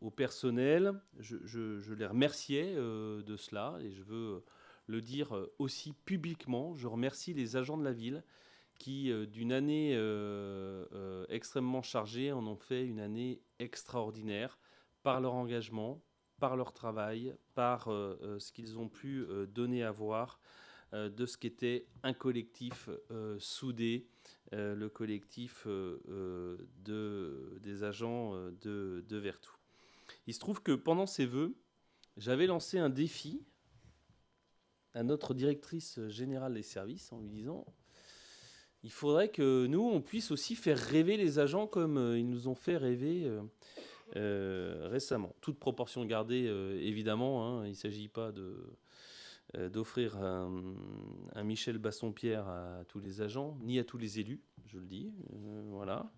au personnel, je les remerciais de cela, et je veux le dire aussi publiquement. Je remercie les agents de la ville qui, d'une année extrêmement chargée, en ont fait une année extraordinaire par leur engagement, par leur travail, par ce qu'ils ont pu donner à voir de ce qu'était un collectif soudé, le collectif des agents de Vertou. Il se trouve que pendant ces vœux, j'avais lancé un défi à notre directrice générale des services en lui disant: il faudrait que nous, on puisse aussi faire rêver les agents comme ils nous ont fait rêver récemment. Toute proportion gardée, évidemment, hein, il ne s'agit pas d'offrir un Michel Bassompierre à tous les agents, ni à tous les élus, je le dis. Voilà.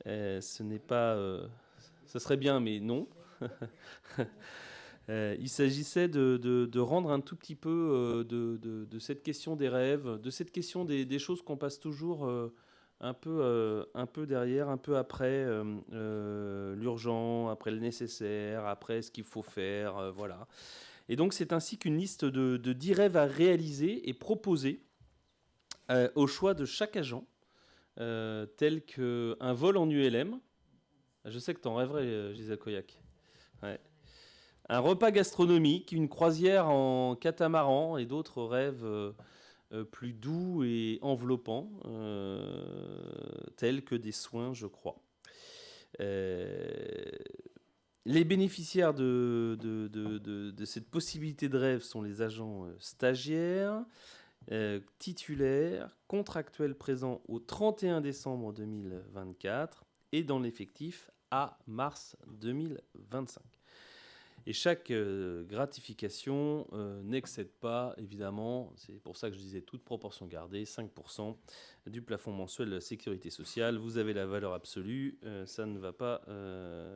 Ce n'est pas... ça serait bien, mais non. Il s'agissait de rendre un tout petit peu de cette question des rêves, de cette question des choses qu'on passe toujours un peu derrière, un peu après l'urgent, après le nécessaire, après ce qu'il faut faire, voilà. Et donc c'est ainsi qu'une liste de 10 rêves à réaliser est proposée au choix de chaque agent, tel qu'un vol en ULM. Je sais que tu en rêverais, Gisèle Coyac. Ouais. Un repas gastronomique, une croisière en catamaran et d'autres rêves plus doux et enveloppants, tels que des soins, je crois. Les bénéficiaires de cette possibilité de rêve sont les agents stagiaires, titulaires, contractuels présents au 31 décembre 2024 et dans l'effectif à mars 2025. Et chaque gratification n'excède pas, évidemment, c'est pour ça que je disais toute proportion gardée, 5% du plafond mensuel de la sécurité sociale. Vous avez la valeur absolue, ça ne va pas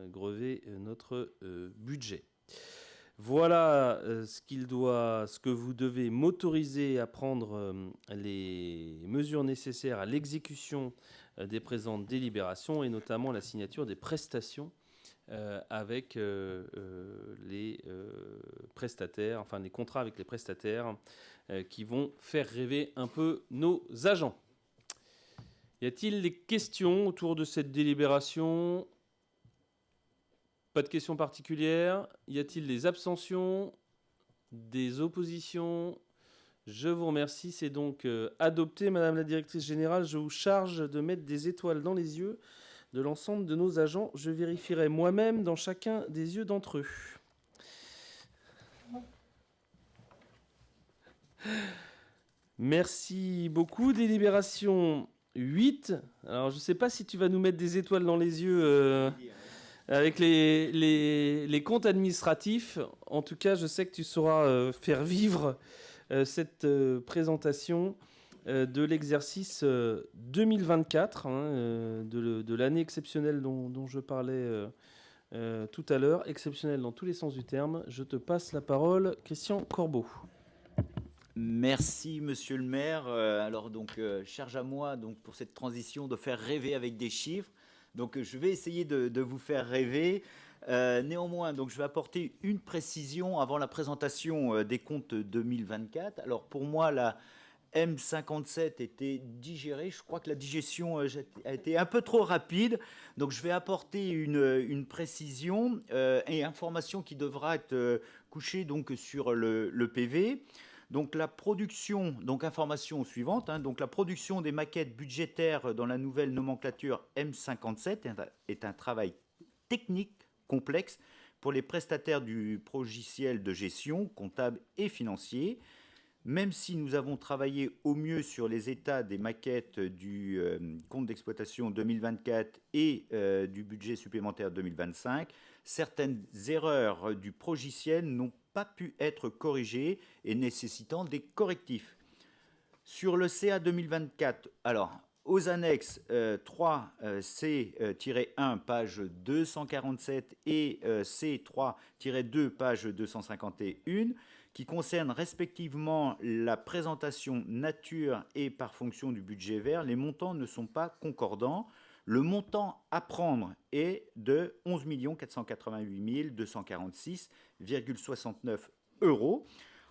grever notre budget. Voilà ce que vous devez m'autoriser à prendre les mesures nécessaires à l'exécution des présentes délibérations et notamment la signature des prestations avec les prestataires, enfin les contrats avec les prestataires qui vont faire rêver un peu nos agents. Y a-t-il des questions autour de cette délibération ? Pas de questions particulières. Y a-t-il des abstentions? Des oppositions? Je vous remercie. C'est donc adopté. Madame la directrice générale, je vous charge de mettre des étoiles dans les yeux de l'ensemble de nos agents. Je vérifierai moi-même dans chacun des yeux d'entre eux. Merci beaucoup. Délibération 8. Alors, je ne sais pas si tu vas nous mettre des étoiles dans les yeux avec les comptes administratifs. En tout cas, je sais que tu sauras faire vivre cette présentation de l'exercice 2024, de l'année exceptionnelle dont je parlais tout à l'heure, exceptionnelle dans tous les sens du terme. Je te passe la parole, Christian Corbeau. Merci, monsieur le maire. Alors, charge à moi pour cette transition de faire rêver avec des chiffres. Donc, je vais essayer de vous faire rêver. Néanmoins, je vais apporter une précision avant la présentation des comptes 2024. Alors, pour moi, la M57 était digérée. Je crois que la digestion a été un peu trop rapide. Donc, je vais apporter une précision et information qui devra être couchée sur le PV. Donc la production, information suivante, la production des maquettes budgétaires dans la nouvelle nomenclature M57 est un travail technique complexe pour les prestataires du logiciel de gestion, comptable et financier. Même si nous avons travaillé au mieux sur les états des maquettes du compte d'exploitation 2024 et du budget supplémentaire 2025, certaines erreurs du logiciel n'ont pas pu être corrigées et nécessitant des correctifs. Sur le CA 2024, alors aux annexes 3 C-1 page 247 et C3-2 page 251 qui concernent respectivement la présentation nature et par fonction du budget vert, les montants ne sont pas concordants. Le montant à prendre est de 11 488 246,69 €.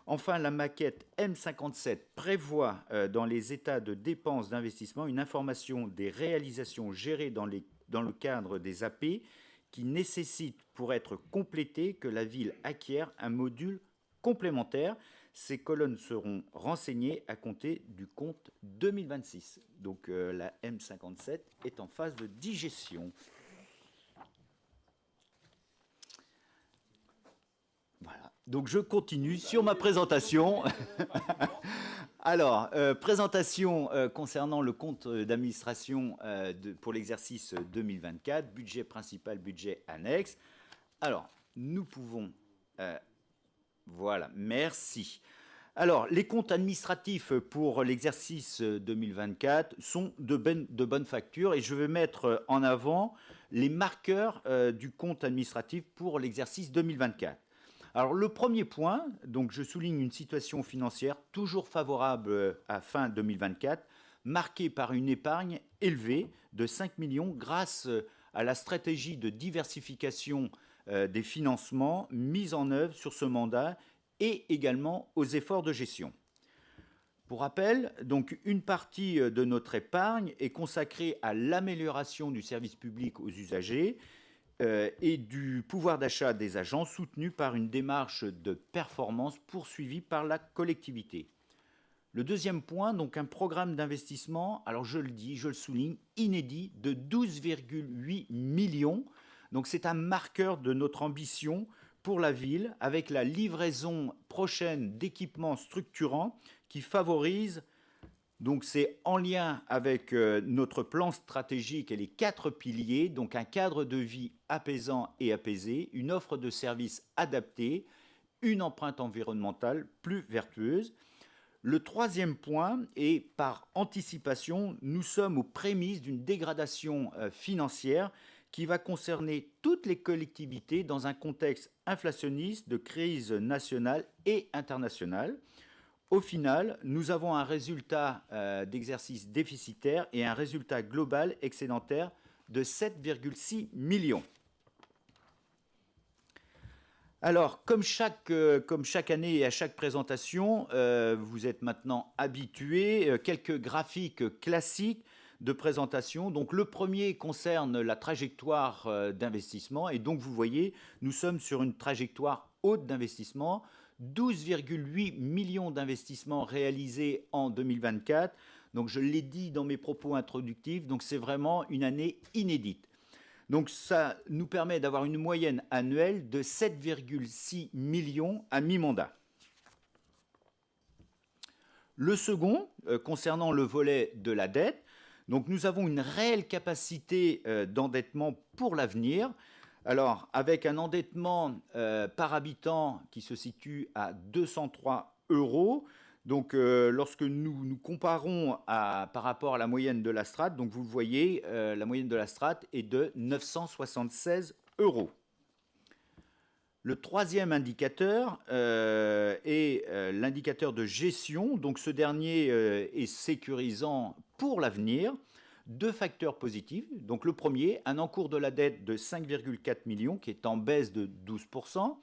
Enfin, la maquette M57 prévoit dans les états de dépenses d'investissement une information des réalisations gérées dans le cadre des AP qui nécessite pour être complétée que la ville acquiert un module complémentaire. Ces colonnes seront renseignées à compter du compte 2026. Donc la M57 est en phase de digestion. Voilà. Donc je continue sur ma présentation. Alors, présentation concernant le compte d'administration pour l'exercice 2024, budget principal, budget annexe. Alors, nous pouvons... Voilà, merci. Alors, les comptes administratifs pour l'exercice 2024 sont de bonne facture et je vais mettre en avant les marqueurs du compte administratif pour l'exercice 2024. Alors, le premier point, je souligne une situation financière toujours favorable à fin 2024, marquée par une épargne élevée de 5 millions grâce à la stratégie de diversification des financements mis en œuvre sur ce mandat et également aux efforts de gestion. Pour rappel, une partie de notre épargne est consacrée à l'amélioration du service public aux usagers et du pouvoir d'achat des agents soutenu par une démarche de performance poursuivie par la collectivité. Le deuxième point, un programme d'investissement, alors je le souligne, inédit de 12,8 millions. Donc c'est un marqueur de notre ambition pour la ville avec la livraison prochaine d'équipements structurants qui favorisent Donc c'est en lien avec notre plan stratégique et les 4 piliers, donc un cadre de vie apaisant et apaisé, une offre de services adaptée, une empreinte environnementale plus vertueuse. Le troisième point est par anticipation, nous sommes aux prémices d'une dégradation financière qui va concerner toutes les collectivités dans un contexte inflationniste de crise nationale et internationale. Au final, nous avons un résultat d'exercice déficitaire et un résultat global excédentaire de 7,6 millions. Alors, comme chaque année et à chaque présentation, vous êtes maintenant habitués, quelques graphiques classiques de présentation. Donc, le premier concerne la trajectoire d'investissement. Et donc, vous voyez, nous sommes sur une trajectoire haute d'investissement. 12,8 millions d'investissements réalisés en 2024. Donc, je l'ai dit dans mes propos introductifs, donc c'est vraiment une année inédite. Donc, ça nous permet d'avoir une moyenne annuelle de 7,6 millions à mi-mandat. Le second, concernant le volet de la dette, donc nous avons une réelle capacité d'endettement pour l'avenir. Alors, avec un endettement par habitant qui se situe à 203 €, donc lorsque nous comparons par rapport à la moyenne de la strate, donc vous le voyez, la moyenne de la strate est de 976 €. Le troisième indicateur est l'indicateur de gestion. Donc ce dernier est sécurisant pour l'avenir. 2 facteurs positifs. Donc le premier, un encours de la dette de 5,4 millions qui est en baisse de 12%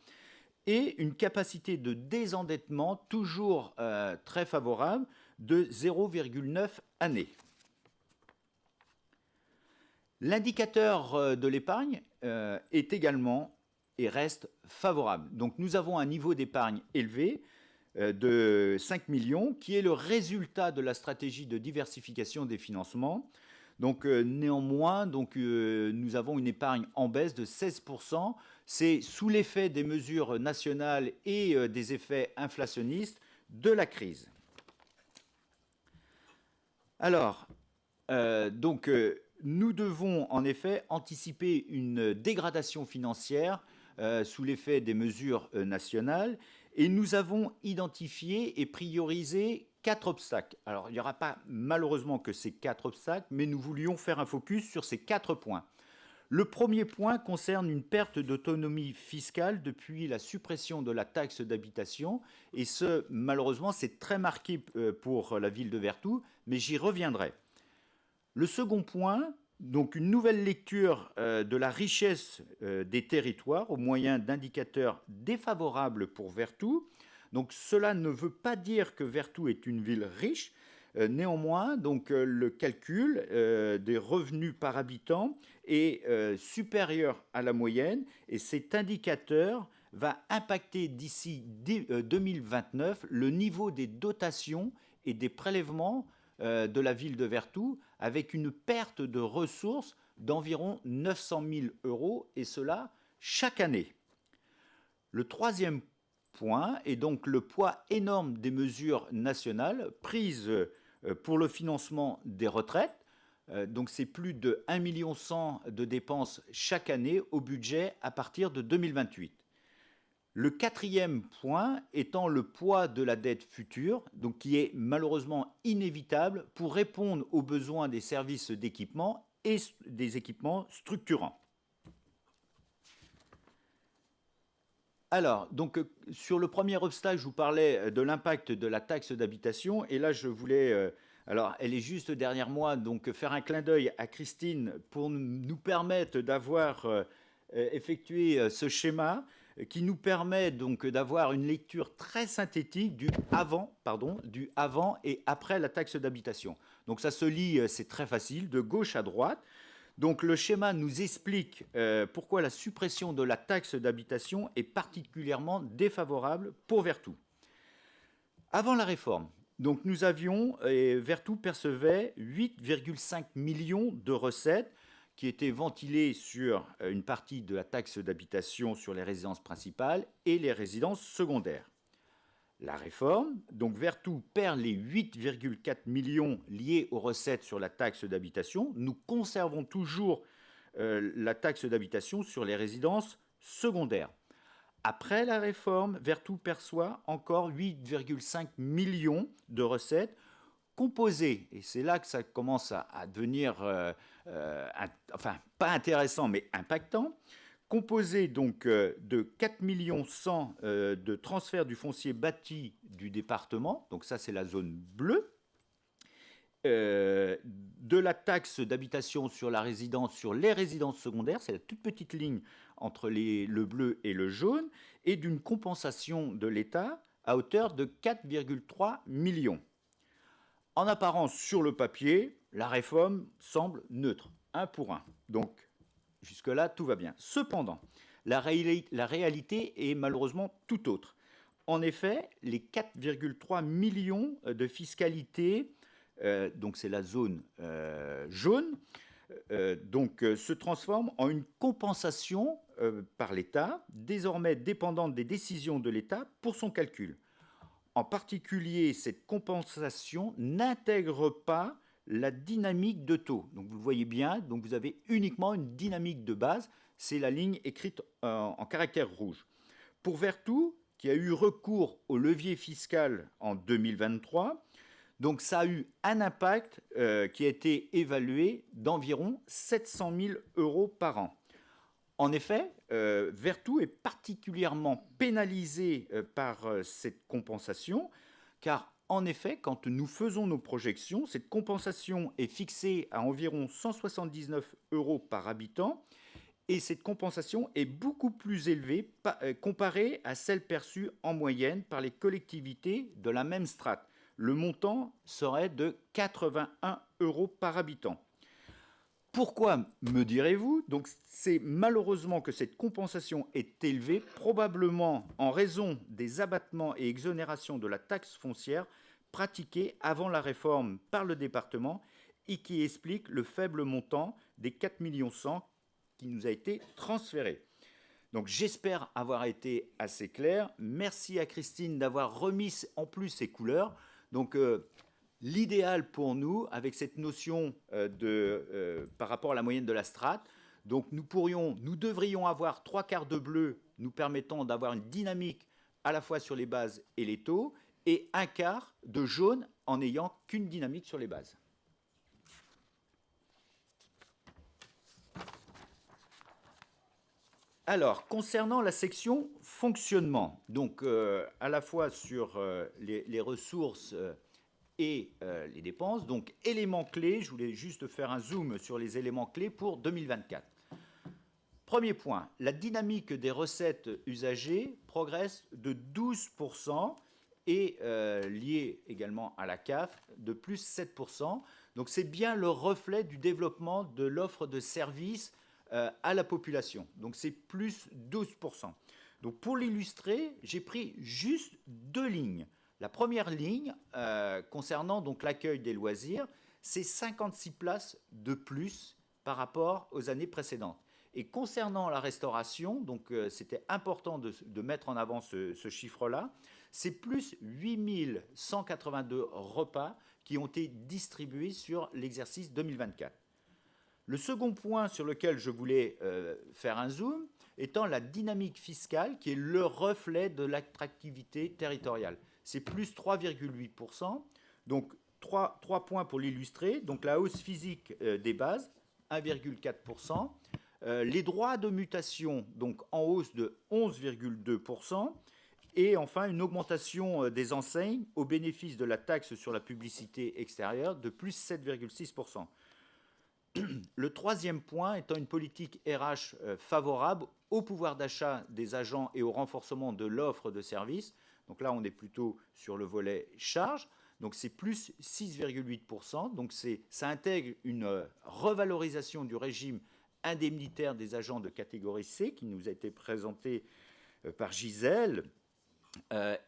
et une capacité de désendettement toujours très favorable de 0,9 années. L'indicateur de l'épargne est également et reste favorable. Donc nous avons un niveau d'épargne élevé de 5 millions qui est le résultat de la stratégie de diversification des financements. Donc néanmoins, nous avons une épargne en baisse de 16%. C'est sous l'effet des mesures nationales et des effets inflationnistes de la crise. Alors, nous devons en effet anticiper une dégradation financière sous l'effet des mesures nationales et nous avons identifié et priorisé 4 obstacles. Alors, il n'y aura pas malheureusement que ces 4 obstacles, mais nous voulions faire un focus sur ces 4 points. Le premier point concerne une perte d'autonomie fiscale depuis la suppression de la taxe d'habitation. Et ce, malheureusement, c'est très marqué pour la ville de Vertou, mais j'y reviendrai. Le second point, donc une nouvelle lecture de la richesse des territoires au moyen d'indicateurs défavorables pour Vertou. Donc cela ne veut pas dire que Vertou est une ville riche. Néanmoins, le calcul des revenus par habitant est supérieur à la moyenne et cet indicateur va impacter d'ici 2029 le niveau des dotations et des prélèvements de la ville de Vertou avec une perte de ressources d'environ 900 000 € et cela chaque année. Le troisième point est donc le poids énorme des mesures nationales prises pour le financement des retraites. Donc c'est plus de 1,1 million de dépenses chaque année au budget à partir de 2028. Le quatrième point étant le poids de la dette future, donc qui est malheureusement inévitable pour répondre aux besoins des services d'équipement et des équipements structurants. Alors, sur le premier obstacle, je vous parlais de l'impact de la taxe d'habitation. Et là, je voulais... alors, elle est juste derrière moi, donc faire un clin d'œil à Christine pour nous permettre d'avoir effectué ce schéma qui nous permet donc d'avoir une lecture très synthétique du avant et après la taxe d'habitation. Donc, ça se lit, c'est très facile, de gauche à droite. Donc le schéma nous explique pourquoi la suppression de la taxe d'habitation est particulièrement défavorable pour Vertou. Avant la réforme, donc nous avions, Vertou percevait 8,5 millions de recettes qui étaient ventilées sur une partie de la taxe d'habitation sur les résidences principales et les résidences secondaires. la réforme. Donc Vertou perd les 8,4 millions liés aux recettes sur la taxe d'habitation. Nous conservons toujours la taxe d'habitation sur les résidences secondaires. Après la réforme, Vertou perçoit encore 8,5 millions de recettes composées, et c'est là que ça commence à devenir, enfin pas intéressant, mais impactant, composé donc de 4 millions 100 de transferts du foncier bâti du département, donc ça c'est la zone bleue, de la taxe d'habitation sur la résidence, sur les résidences secondaires, c'est la toute petite ligne entre le bleu et le jaune, et d'une compensation de l'État à hauteur de 4,3 millions. En apparence, sur le papier, la réforme semble neutre, 1 pour 1. Donc, jusque-là, tout va bien. Cependant, la réalité est malheureusement tout autre. En effet, les 4,3 millions de fiscalité, donc c'est la zone jaune, se transforment en une compensation par l'État, désormais dépendante des décisions de l'État pour son calcul. En particulier, cette compensation n'intègre pas la dynamique de taux. Donc vous le voyez bien, donc vous avez uniquement une dynamique de base, c'est la ligne écrite en caractère rouge. Pour Vertou, qui a eu recours au levier fiscal en 2023, donc ça a eu un impact qui a été évalué d'environ 700 000 € par an. En effet, Vertou est particulièrement pénalisé par cette compensation, car en effet, quand nous faisons nos projections, cette compensation est fixée à environ 179 € par habitant, et cette compensation est beaucoup plus élevée comparée à celle perçue en moyenne par les collectivités de la même strate. Le montant serait de 81 € par habitant. Pourquoi, me direz-vous? Donc, c'est malheureusement que cette compensation est élevée, probablement en raison des abattements et exonérations de la taxe foncière pratiqués avant la réforme par le département et qui explique le faible montant des 4 100 000 qui nous a été transféré. Donc, j'espère avoir été assez clair. Merci à Christine d'avoir remis en plus ces couleurs. Donc, l'idéal pour nous, avec cette notion par rapport à la moyenne de la strate, donc nous devrions avoir 3/4 de bleu nous permettant d'avoir une dynamique à la fois sur les bases et les taux, et 1/4 de jaune en n'ayant qu'une dynamique sur les bases. Alors, concernant la section fonctionnement, donc à la fois sur les ressources et les dépenses. Donc, éléments clés, je voulais juste faire un zoom sur les éléments clés pour 2024. Premier point, la dynamique des recettes usagées progresse de 12% et liée également à la CAF de plus 7%. Donc, c'est bien le reflet du développement de l'offre de services à la population. Donc, c'est plus 12%. Donc, pour l'illustrer, j'ai pris juste 2 lignes. La première ligne, concernant donc l'accueil des loisirs, c'est 56 places de plus par rapport aux années précédentes. Et concernant la restauration, donc c'était important de mettre en avant ce chiffre-là, c'est plus 8 182 repas qui ont été distribués sur l'exercice 2024. Le second point sur lequel je voulais faire un zoom étant la dynamique fiscale qui est le reflet de l'attractivité territoriale. C'est plus 3,8%. Donc, 3 points pour l'illustrer. Donc, la hausse physique des bases, 1,4%. Les droits de mutation, donc en hausse de 11,2%. Et enfin, une augmentation des enseignes au bénéfice de la taxe sur la publicité extérieure de plus 7,6%. Le troisième point étant une politique RH favorable au pouvoir d'achat des agents et au renforcement de l'offre de services. Donc là, on est plutôt sur le volet charge. Donc c'est plus 6,8%. Donc ça intègre une revalorisation du régime indemnitaire des agents de catégorie C qui nous a été présenté par Gisèle.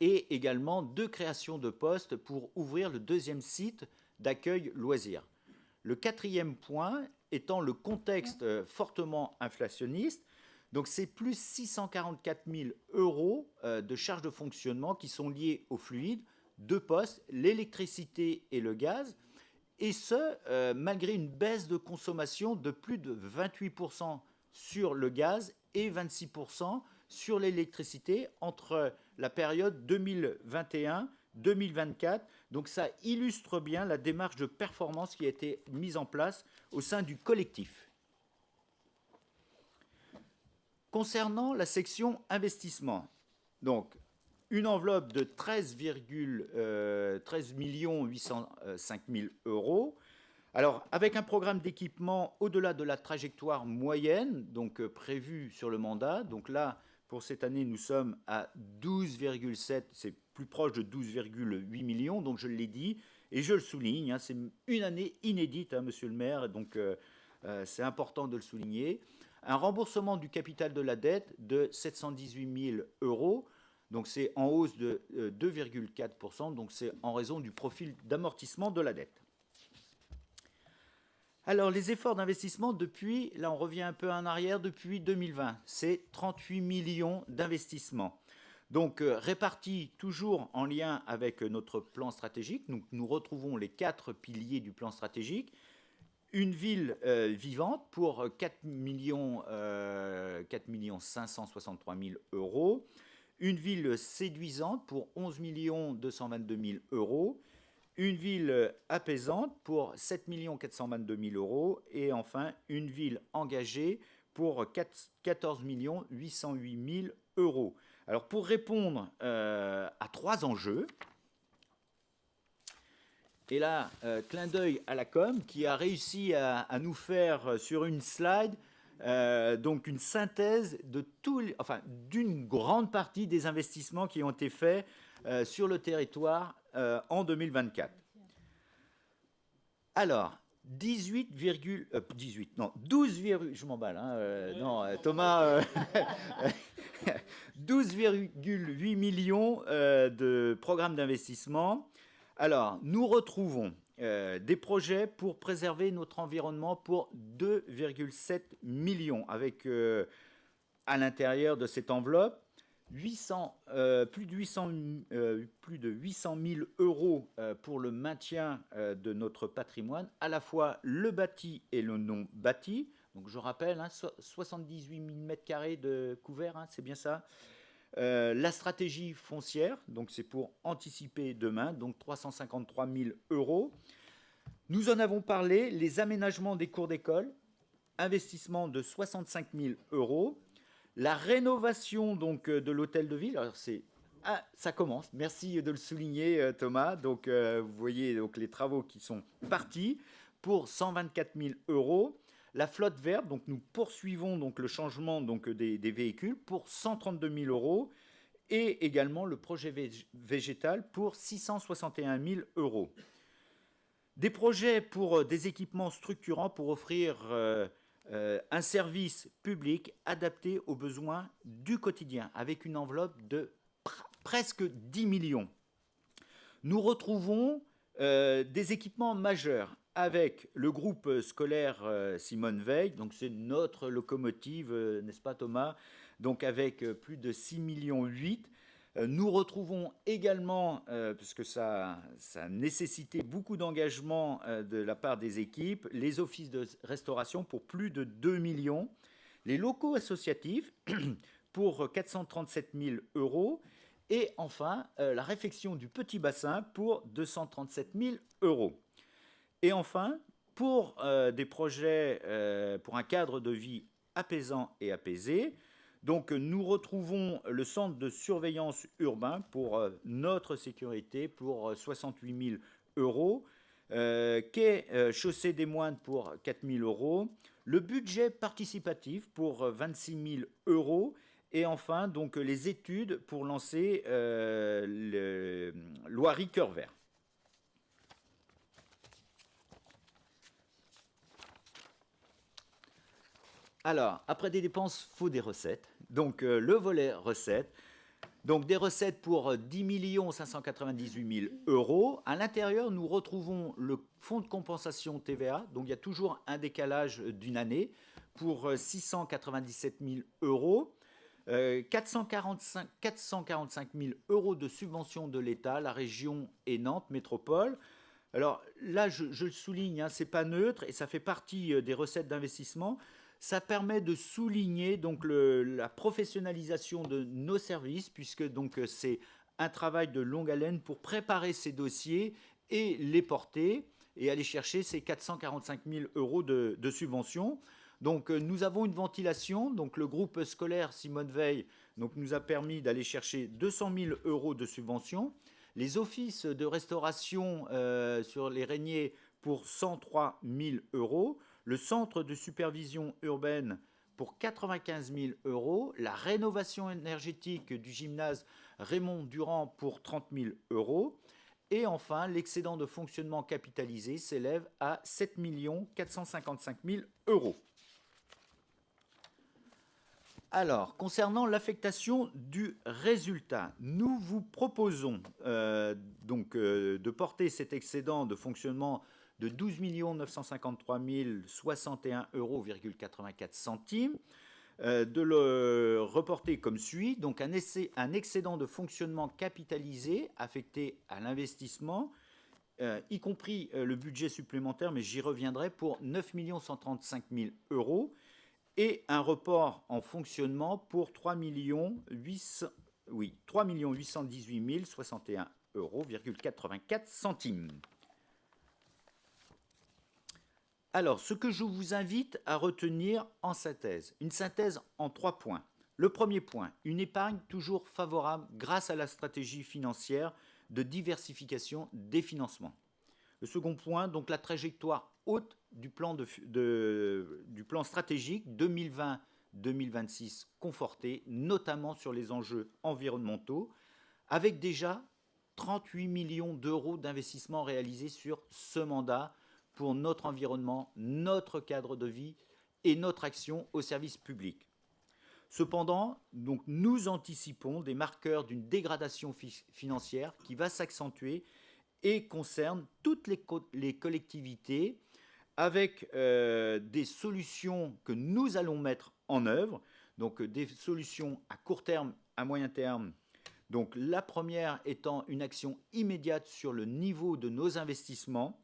Et également 2 créations de postes pour ouvrir le 2e site d'accueil loisirs. Le 4e point étant le contexte fortement inflationniste. Donc c'est plus 644 000 euros de charges de fonctionnement qui sont liées aux fluides, deux postes, l'électricité et le gaz, et ce, malgré une baisse de consommation de plus de 28% sur le gaz et 26% sur l'électricité entre la période 2021-2024. Donc ça illustre bien la démarche de performance qui a été mise en place au sein du collectif. Concernant la section investissement, donc une enveloppe de 13 805 000 euros. Alors, avec un programme d'équipement au-delà de la trajectoire moyenne, donc prévue sur le mandat. Donc là, pour cette année, nous sommes à 12,7, c'est plus proche de 12,8 millions. Donc je l'ai dit et je le souligne, hein, c'est une année inédite, hein, monsieur le maire, donc c'est important de le souligner. Un remboursement du capital de la dette de 718 000 euros. Donc c'est en hausse de 2,4%, donc c'est en raison du profil d'amortissement de la dette. Alors les efforts d'investissement depuis, là on revient un peu en arrière, depuis 2020, c'est 38 millions d'investissements. Donc répartis toujours en lien avec notre plan stratégique. Donc, nous retrouvons les 4 piliers du plan stratégique. Une ville vivante pour 4 563 000 euros. Une ville séduisante pour 11 222 000 euros. Une ville apaisante pour 7 422 000 euros. Et enfin, une ville engagée pour 14 808 000 euros. Alors, pour répondre à 3 enjeux, et là, clin d'œil à la com, qui a réussi à nous faire sur une slide donc une synthèse de d'une grande partie des investissements qui ont été faits sur le territoire en 2024. Alors, 12, je m'emballe, hein, non, Thomas, 12,8 millions de programmes d'investissement. Alors, nous retrouvons des projets pour préserver notre environnement pour 2,7 millions, avec à l'intérieur de cette enveloppe plus de 800 000 euros pour le maintien de notre patrimoine, à la fois le bâti et le non bâti. Donc je rappelle, hein, 78 000 m² de couvert, hein, c'est bien ça. La stratégie foncière, donc c'est pour anticiper demain, donc 353 000 euros. Nous en avons parlé, les aménagements des cours d'école, investissement de 65 000 euros. La rénovation donc de l'hôtel de ville, alors ça commence. Merci de le souligner, Thomas. Donc vous voyez donc les travaux qui sont partis pour 124 000 euros. La flotte verte, donc nous poursuivons donc le changement donc des véhicules pour 132 000 euros et également le projet végétal pour 661 000 euros. Des projets pour des équipements structurants pour offrir un service public adapté aux besoins du quotidien avec une enveloppe de presque 10 millions. Nous retrouvons des équipements majeurs avec le groupe scolaire Simone Veil, donc c'est notre locomotive, n'est-ce pas Thomas? Donc avec plus de 6,8 millions. Nous retrouvons également, puisque ça nécessitait beaucoup d'engagement de la part des équipes, les offices de restauration pour plus de 2 millions, les locaux associatifs pour 437 000 euros, et enfin la réfection du petit bassin pour 237 000 euros. Et enfin, pour des projets pour un cadre de vie apaisant et apaisé, donc nous retrouvons le centre de surveillance urbain pour notre sécurité pour 68 000 euros, quai chaussée des Moines pour 4 000 euros, le budget participatif pour 26 000 euros, et enfin donc les études pour lancer le Loiry Cœur Vert. Alors, après des dépenses, il faut des recettes. Donc, le volet recettes. Donc, des recettes pour 10 598 000 euros. À l'intérieur, nous retrouvons le fonds de compensation TVA. Donc, il y a toujours un décalage d'une année pour 697 000 euros. 445 000 euros de subventions de l'État, la région et Nantes Métropole. Alors là, je le souligne, hein, c'est pas neutre et ça fait partie des recettes d'investissement. Ça permet de souligner donc la professionnalisation de nos services, puisque donc c'est un travail de longue haleine pour préparer ces dossiers et les porter et aller chercher ces 445 000 euros de subventions. Donc nous avons une ventilation. Donc le groupe scolaire Simone Veil donc, nous a permis d'aller chercher 200 000 euros de subventions. Les offices de restauration sur les Régniers pour 103 000 euros. Le centre de supervision urbaine pour 95 000 euros. La rénovation énergétique du gymnase Raymond Durand pour 30 000 euros. Et enfin, l'excédent de fonctionnement capitalisé s'élève à 7 455 000 euros. Alors, concernant l'affectation du résultat, nous vous proposons de porter cet excédent de fonctionnement de 12 953 061,84 euros, de le reporter comme suit. Donc un excédent de fonctionnement capitalisé affecté à l'investissement, y compris le budget supplémentaire, mais j'y reviendrai, pour 9 135 000 euros, et un report en fonctionnement pour 3 818 061,84 euros. Alors, ce que je vous invite à retenir en synthèse, une synthèse en 3 points. Le premier point, une épargne toujours favorable grâce à la stratégie financière de diversification des financements. Le second point, donc la trajectoire haute du plan stratégique 2020-2026 conforté, notamment sur les enjeux environnementaux, avec déjà 38 millions d'euros d'investissements réalisés sur ce mandat pour notre environnement, notre cadre de vie et notre action au service public. Cependant, donc, nous anticipons des marqueurs d'une dégradation financière qui va s'accentuer et concerne toutes les collectivités, avec des solutions que nous allons mettre en œuvre, donc des solutions à court terme, à moyen terme. Donc la première étant une action immédiate sur le niveau de nos investissements.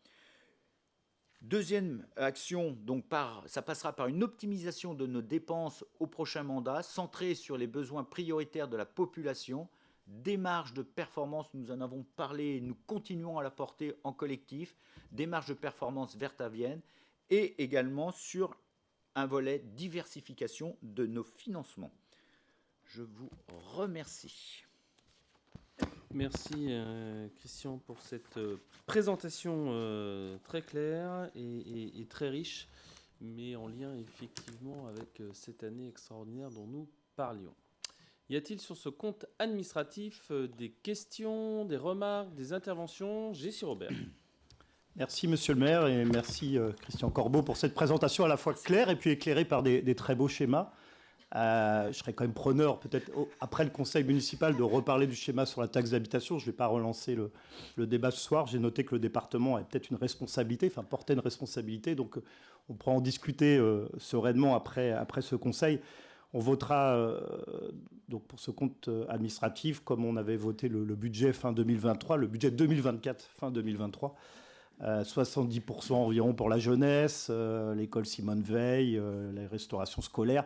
Deuxième action, donc ça passera par une optimisation de nos dépenses au prochain mandat, centrée sur les besoins prioritaires de la population. Des marges de performance, nous en avons parlé, nous continuons à la porter en collectif, des marges de performance vertaviennes, et également sur un volet diversification de nos financements. Je vous remercie. Merci Christian pour cette présentation très claire et très riche, mais en lien effectivement avec cette année extraordinaire dont nous parlions. Y a-t-il sur ce compte administratif des questions, des remarques, des interventions? Jessie Robert. Merci Monsieur le maire et merci Christian Corbeau pour cette présentation à la fois claire et puis éclairée par des très beaux schémas. Je serais quand même preneur, peut-être après le conseil municipal, de reparler du schéma sur la taxe d'habitation. Je ne vais pas relancer le débat ce soir. J'ai noté que le département a peut-être une responsabilité, enfin portait une responsabilité. Donc on pourra en discuter sereinement après ce conseil. On votera donc pour ce compte administratif, comme on avait voté le budget fin 2023, le budget 2024 fin 2023. 70% environ pour la jeunesse, l'école Simone Veil, les restaurations scolaires.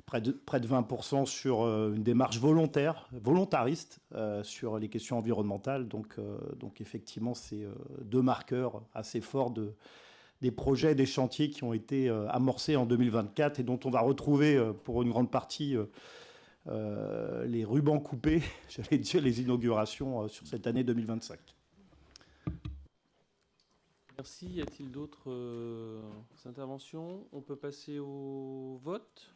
Près de 20% sur une démarche volontariste sur les questions environnementales. Donc effectivement, c'est deux marqueurs assez forts des projets, des chantiers qui ont été amorcés en 2024 et dont on va retrouver pour une grande partie les rubans coupés, j'allais dire les inaugurations sur cette année 2025. Merci. Y a-t-il d'autres interventions? On peut passer au vote.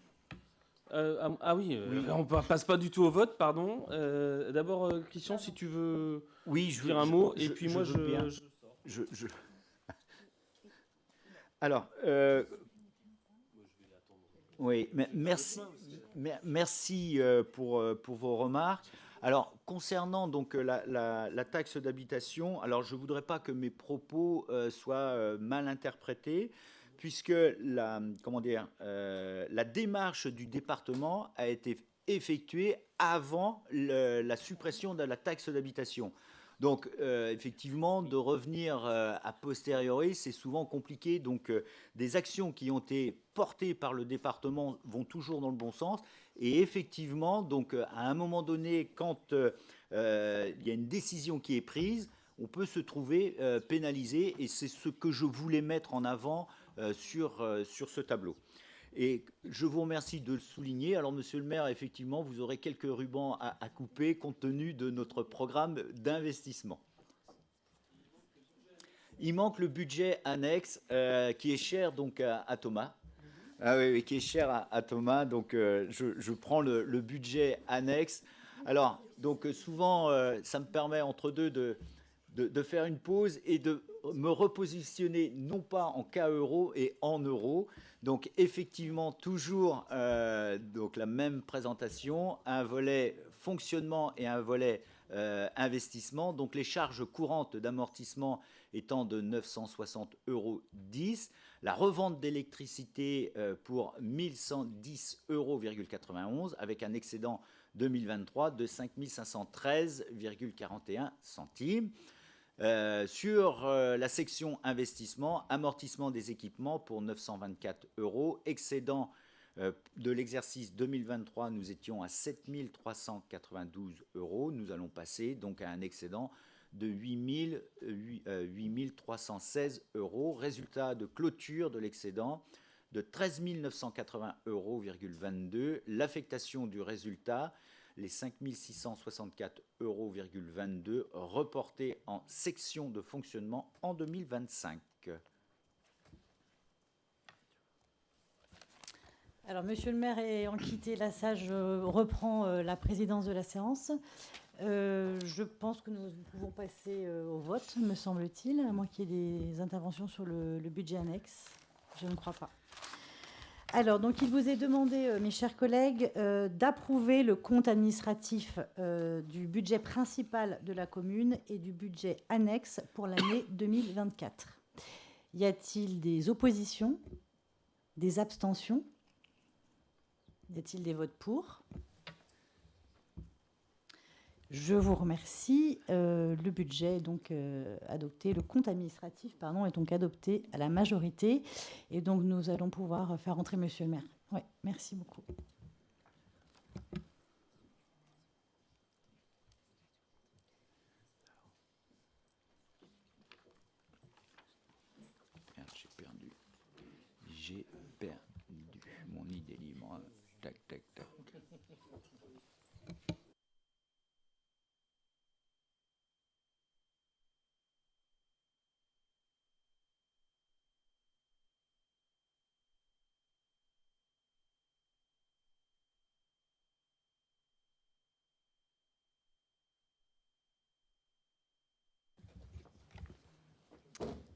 Oui. On ne passe pas du tout au vote, pardon. D'abord, Christian, si tu veux dire un mot, et puis moi, je sors. Alors, oui, merci pour vos remarques. Alors, concernant donc la taxe d'habitation, alors je ne voudrais pas que mes propos soient mal interprétés. puisque la démarche du département a été effectuée avant la suppression de la taxe d'habitation. Donc, effectivement, de revenir a posteriori, c'est souvent compliqué. Donc, des actions qui ont été portées par le département vont toujours dans le bon sens. Et effectivement, donc, à un moment donné, quand il y a une décision qui est prise, on peut se trouver pénalisé. Et c'est ce que je voulais mettre en avant sur ce tableau. Et je vous remercie de le souligner. Alors, monsieur le maire, effectivement, vous aurez quelques rubans à couper compte tenu de notre programme d'investissement. Il manque le budget annexe qui est cher donc à Thomas. Ah oui, qui est cher à Thomas. Donc, je prends le budget annexe. Alors, donc souvent, ça me permet entre deux de faire une pause et de me repositionner non pas en cas euro et en euros. Donc effectivement, toujours donc la même présentation, un volet fonctionnement et un volet investissement. Donc les charges courantes d'amortissement étant de 960,10 €. La revente d'électricité pour 1110,91 € avec un excédent 2023 de 5513,41 centimes. Sur la section investissement, amortissement des équipements pour 924 €, excédent de l'exercice 2023, nous étions à 7392 €. Nous allons passer donc à un excédent de 8316 €. Résultat de clôture de l'excédent de 13 980,22 €. L'affectation du résultat, les 5 664,22 € reportés en section de fonctionnement en 2025. Alors, monsieur le maire ayant quitté la salle, je reprends la présidence de la séance. Je pense que nous pouvons passer au vote, me semble-t-il, à moins qu'il y ait des interventions sur le budget annexe. Je ne crois pas. Alors, donc, il vous est demandé, mes chers collègues, d'approuver le compte administratif du budget principal de la commune et du budget annexe pour l'année 2024. Y a-t-il des oppositions, des abstentions? Y a-t-il des votes pour? Je vous remercie. Le budget est donc adopté, le compte administratif, pardon, est donc adopté à la majorité. Et donc, nous allons pouvoir faire entrer monsieur le maire. Oui, merci beaucoup. J'ai perdu mon idée libre. Tac, tac, tac.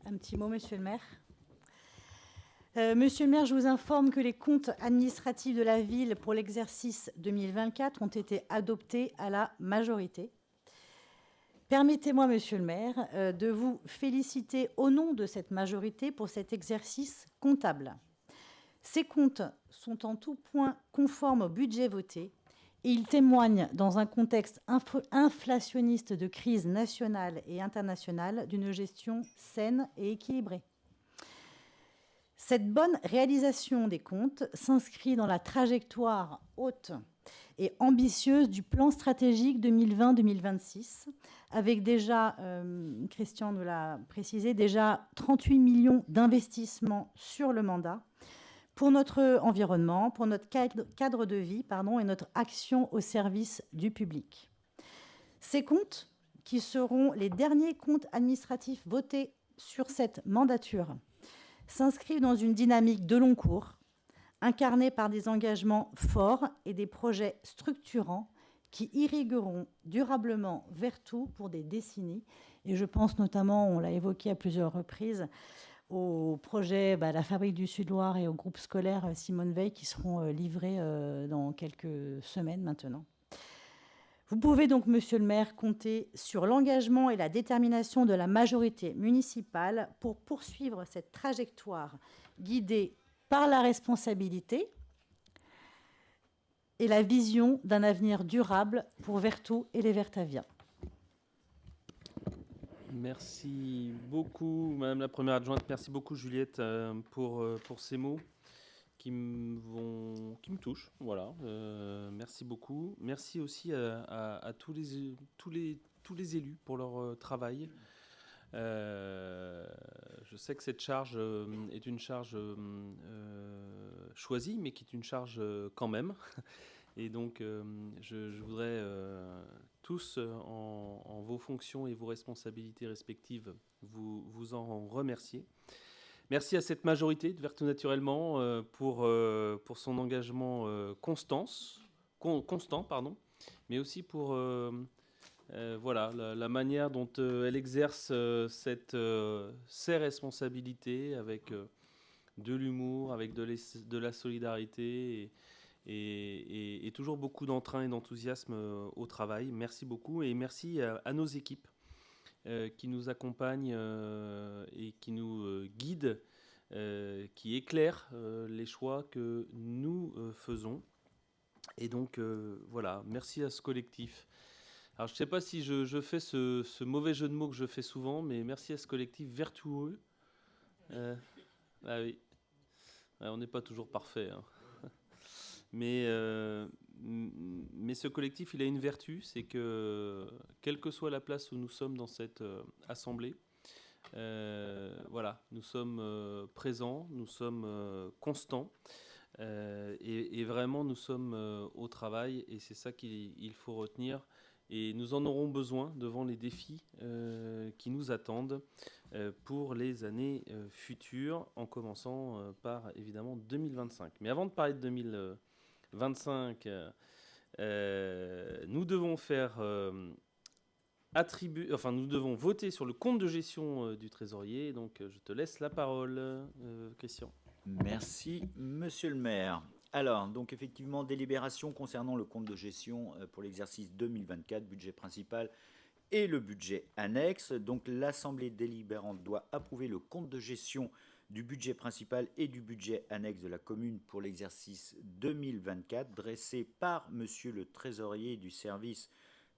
Un petit mot, monsieur le maire. Monsieur le maire, je vous informe que les comptes administratifs de la ville pour l'exercice 2024 ont été adoptés à la majorité. Permettez-moi, monsieur le maire, de vous féliciter au nom de cette majorité pour cet exercice comptable. Ces comptes sont en tout point conformes au budget voté et ils témoignent, dans un contexte inflationniste de crise nationale et internationale, d'une gestion saine et équilibrée. Cette bonne réalisation des comptes s'inscrit dans la trajectoire haute et ambitieuse du plan stratégique 2020-2026, avec déjà, Christian nous l'a précisé, déjà 38 millions d'investissements sur le mandat pour notre environnement, pour notre cadre de vie, et notre action au service du public. Ces comptes, qui seront les derniers comptes administratifs votés sur cette mandature, s'inscrivent dans une dynamique de long cours, incarnée par des engagements forts et des projets structurants qui irrigueront durablement Vertou pour des décennies. Et je pense notamment, on l'a évoqué à plusieurs reprises, au projet La Fabrique du Sud-Loire et au groupe scolaire Simone Veil qui seront livrés dans quelques semaines maintenant. Vous pouvez donc, monsieur le maire, compter sur l'engagement et la détermination de la majorité municipale pour poursuivre cette trajectoire guidée par la responsabilité et la vision d'un avenir durable pour Vertou et les Vertaviens. Merci beaucoup, Madame la Première Adjointe. Merci beaucoup, Juliette, pour ces mots qui me touchent. Voilà. Merci beaucoup. Merci aussi à tous les élus pour leur travail. Je sais que cette charge est une charge choisie, mais qui est une charge quand même. Et donc, je voudrais tous, en vos fonctions et vos responsabilités respectives, vous en remercier. Merci à cette majorité de Vertou Naturellement pour son engagement constant, mais aussi pour voilà, la manière dont elle exerce ses responsabilités avec de l'humour, avec de la solidarité et toujours beaucoup d'entrain et d'enthousiasme au travail. Merci beaucoup et merci à nos équipes qui nous accompagnent et qui nous guident, qui éclairent les choix que nous faisons. Et donc, voilà, merci à ce collectif. Alors, je ne sais pas si je fais ce mauvais jeu de mots que je fais souvent, mais merci à ce collectif vertueux. Ah oui, ouais, on n'est pas toujours parfait, hein. Mais ce collectif, il a une vertu, c'est que, quelle que soit la place où nous sommes dans cette assemblée, voilà, nous sommes présents, nous sommes constants, et vraiment nous sommes au travail, et c'est ça qu'il faut retenir. Et nous en aurons besoin devant les défis qui nous attendent pour les années futures, en commençant par évidemment 2025. Mais avant de parler de 2025, nous devons nous devons voter sur le compte de gestion du trésorier. Donc, je te laisse la parole, Christian. Merci, monsieur le maire. Alors, donc effectivement, délibération concernant le compte de gestion pour l'exercice 2024, budget principal et le budget annexe. Donc, l'Assemblée délibérante doit approuver le compte de gestion du budget principal et du budget annexe de la commune pour l'exercice 2024, dressé par monsieur le trésorier du service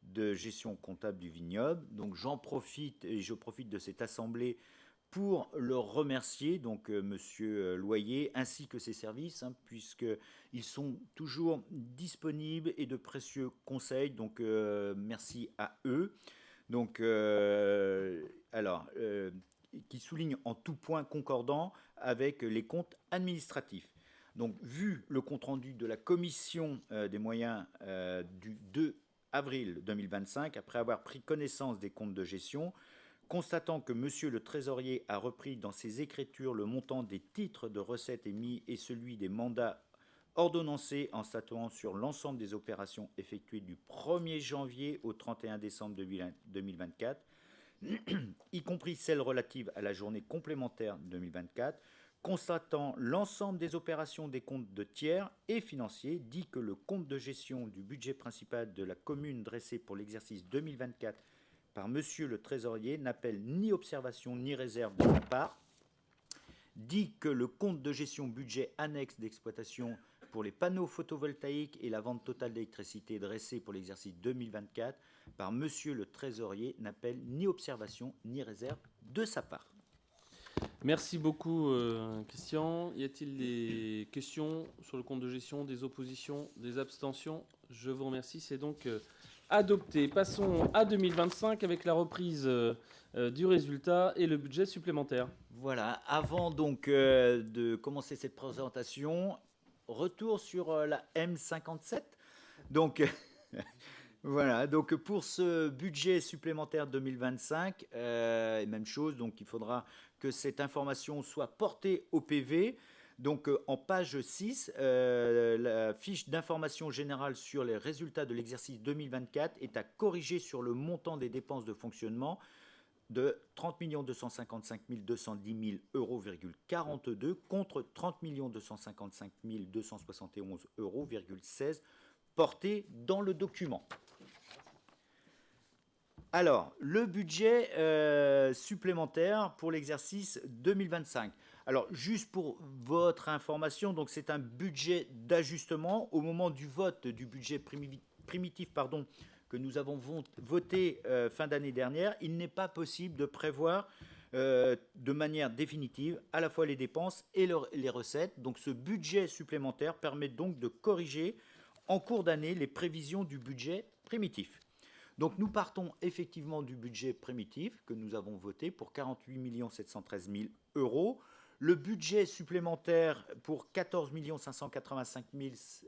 de gestion comptable du vignoble. Donc, je profite de cette assemblée pour le remercier, donc monsieur Loyer, ainsi que ses services, puisqu'ils sont toujours disponibles et de précieux conseils, donc merci à eux. Donc, qui souligne en tout point concordant avec les comptes administratifs. Donc, vu le compte-rendu de la commission des moyens du 2 avril 2025, après avoir pris connaissance des comptes de gestion, constatant que monsieur le trésorier a repris dans ses écritures le montant des titres de recettes émis et celui des mandats ordonnancés en statuant sur l'ensemble des opérations effectuées du 1er janvier au 31 décembre 2024, y compris celles relatives à la journée complémentaire 2024, constatant l'ensemble des opérations des comptes de tiers et financiers, dit que le compte de gestion du budget principal de la commune dressé pour l'exercice 2024 par monsieur le trésorier n'appelle ni observation ni réserve de sa part, dit que le compte de gestion budget annexe d'exploitation pour les panneaux photovoltaïques et la vente totale d'électricité dressée pour l'exercice 2024 par monsieur le trésorier n'appelle ni observation ni réserve de sa part. Merci beaucoup, Christian. Y a-t-il des questions sur le compte de gestion, des oppositions, des abstentions? Je vous remercie. C'est donc adopté. Passons à 2025 avec la reprise du résultat et le budget supplémentaire. Voilà. Avant donc de commencer cette présentation, retour sur la M57. Donc voilà. Donc pour ce budget supplémentaire 2025, même chose. Donc il faudra que cette information soit portée au PV. Donc en page 6, la fiche d'information générale sur les résultats de l'exercice 2024 est à corriger sur le montant des dépenses de fonctionnement de 30 255 210 000,42 € contre 30 255 271,16 € portés dans le document. Alors, le budget supplémentaire pour l'exercice 2025. Alors, juste pour votre information, donc c'est un budget d'ajustement au moment du vote du budget primitif, que nous avons voté fin d'année dernière. Il n'est pas possible de prévoir de manière définitive à la fois les dépenses et les recettes. Donc, ce budget supplémentaire permet donc de corriger en cours d'année les prévisions du budget primitif. Donc nous partons effectivement du budget primitif que nous avons voté pour 48 713 000 euros. Le budget supplémentaire pour 14 585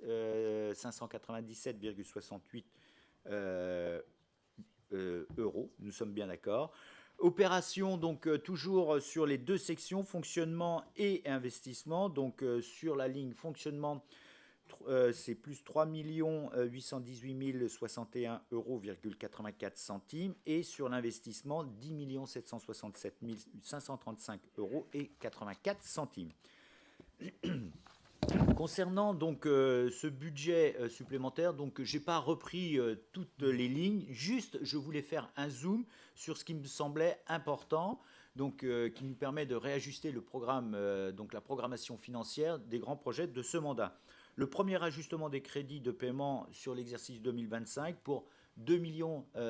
597,68 euros. Nous sommes bien d'accord. Opération donc toujours sur les deux sections, fonctionnement et investissement. Donc sur la ligne fonctionnement, c'est plus 3 818 061,84 euros et sur l'investissement 10 767 535,84 euros. Concernant donc ce budget supplémentaire, donc j'ai pas repris toutes les lignes, juste je voulais faire un zoom sur ce qui me semblait important, donc qui nous permet de réajuster le programme, donc la programmation financière des grands projets de ce mandat. Le premier ajustement des crédits de paiement sur l'exercice 2025 pour 2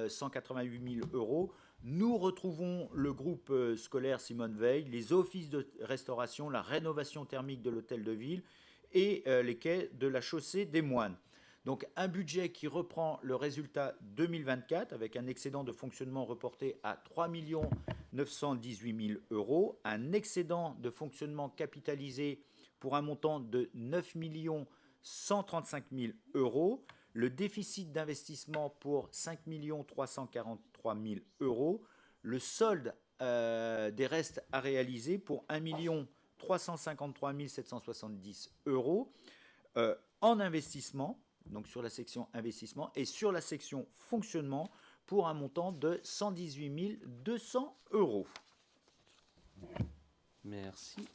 188 000 euros. Nous retrouvons le groupe scolaire Simone Veil, les offices de restauration, la rénovation thermique de l'hôtel de ville et les quais de la chaussée des Moines. Donc un budget qui reprend le résultat 2024 avec un excédent de fonctionnement reporté à 3 918 000 euros, un excédent de fonctionnement capitalisé pour un montant de 9 135 000 euros, le déficit d'investissement pour 5 343 000 euros, le solde des restes à réaliser pour 1 353 770 euros en investissement, donc sur la section investissement, et sur la section fonctionnement pour un montant de 118 200 euros. Merci.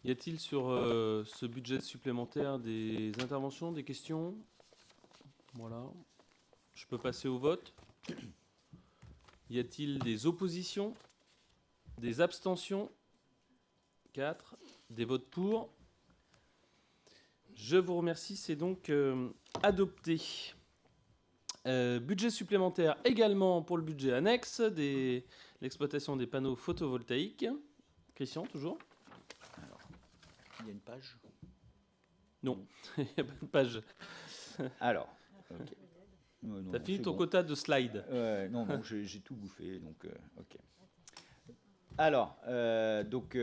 Y a-t-il sur ce budget supplémentaire des interventions, des questions? Voilà. Je peux passer au vote. Y a-t-il des oppositions? Des abstentions? 4. Des votes pour? Je vous remercie. C'est donc adopté. Budget supplémentaire également pour le budget annexe l'exploitation des panneaux photovoltaïques. Christian, toujours? Il y a une page? Non, il n'y a pas de page. Alors, ok. T'as fini ton quota de slides? Non, j'ai tout bouffé, donc ok. Alors, donc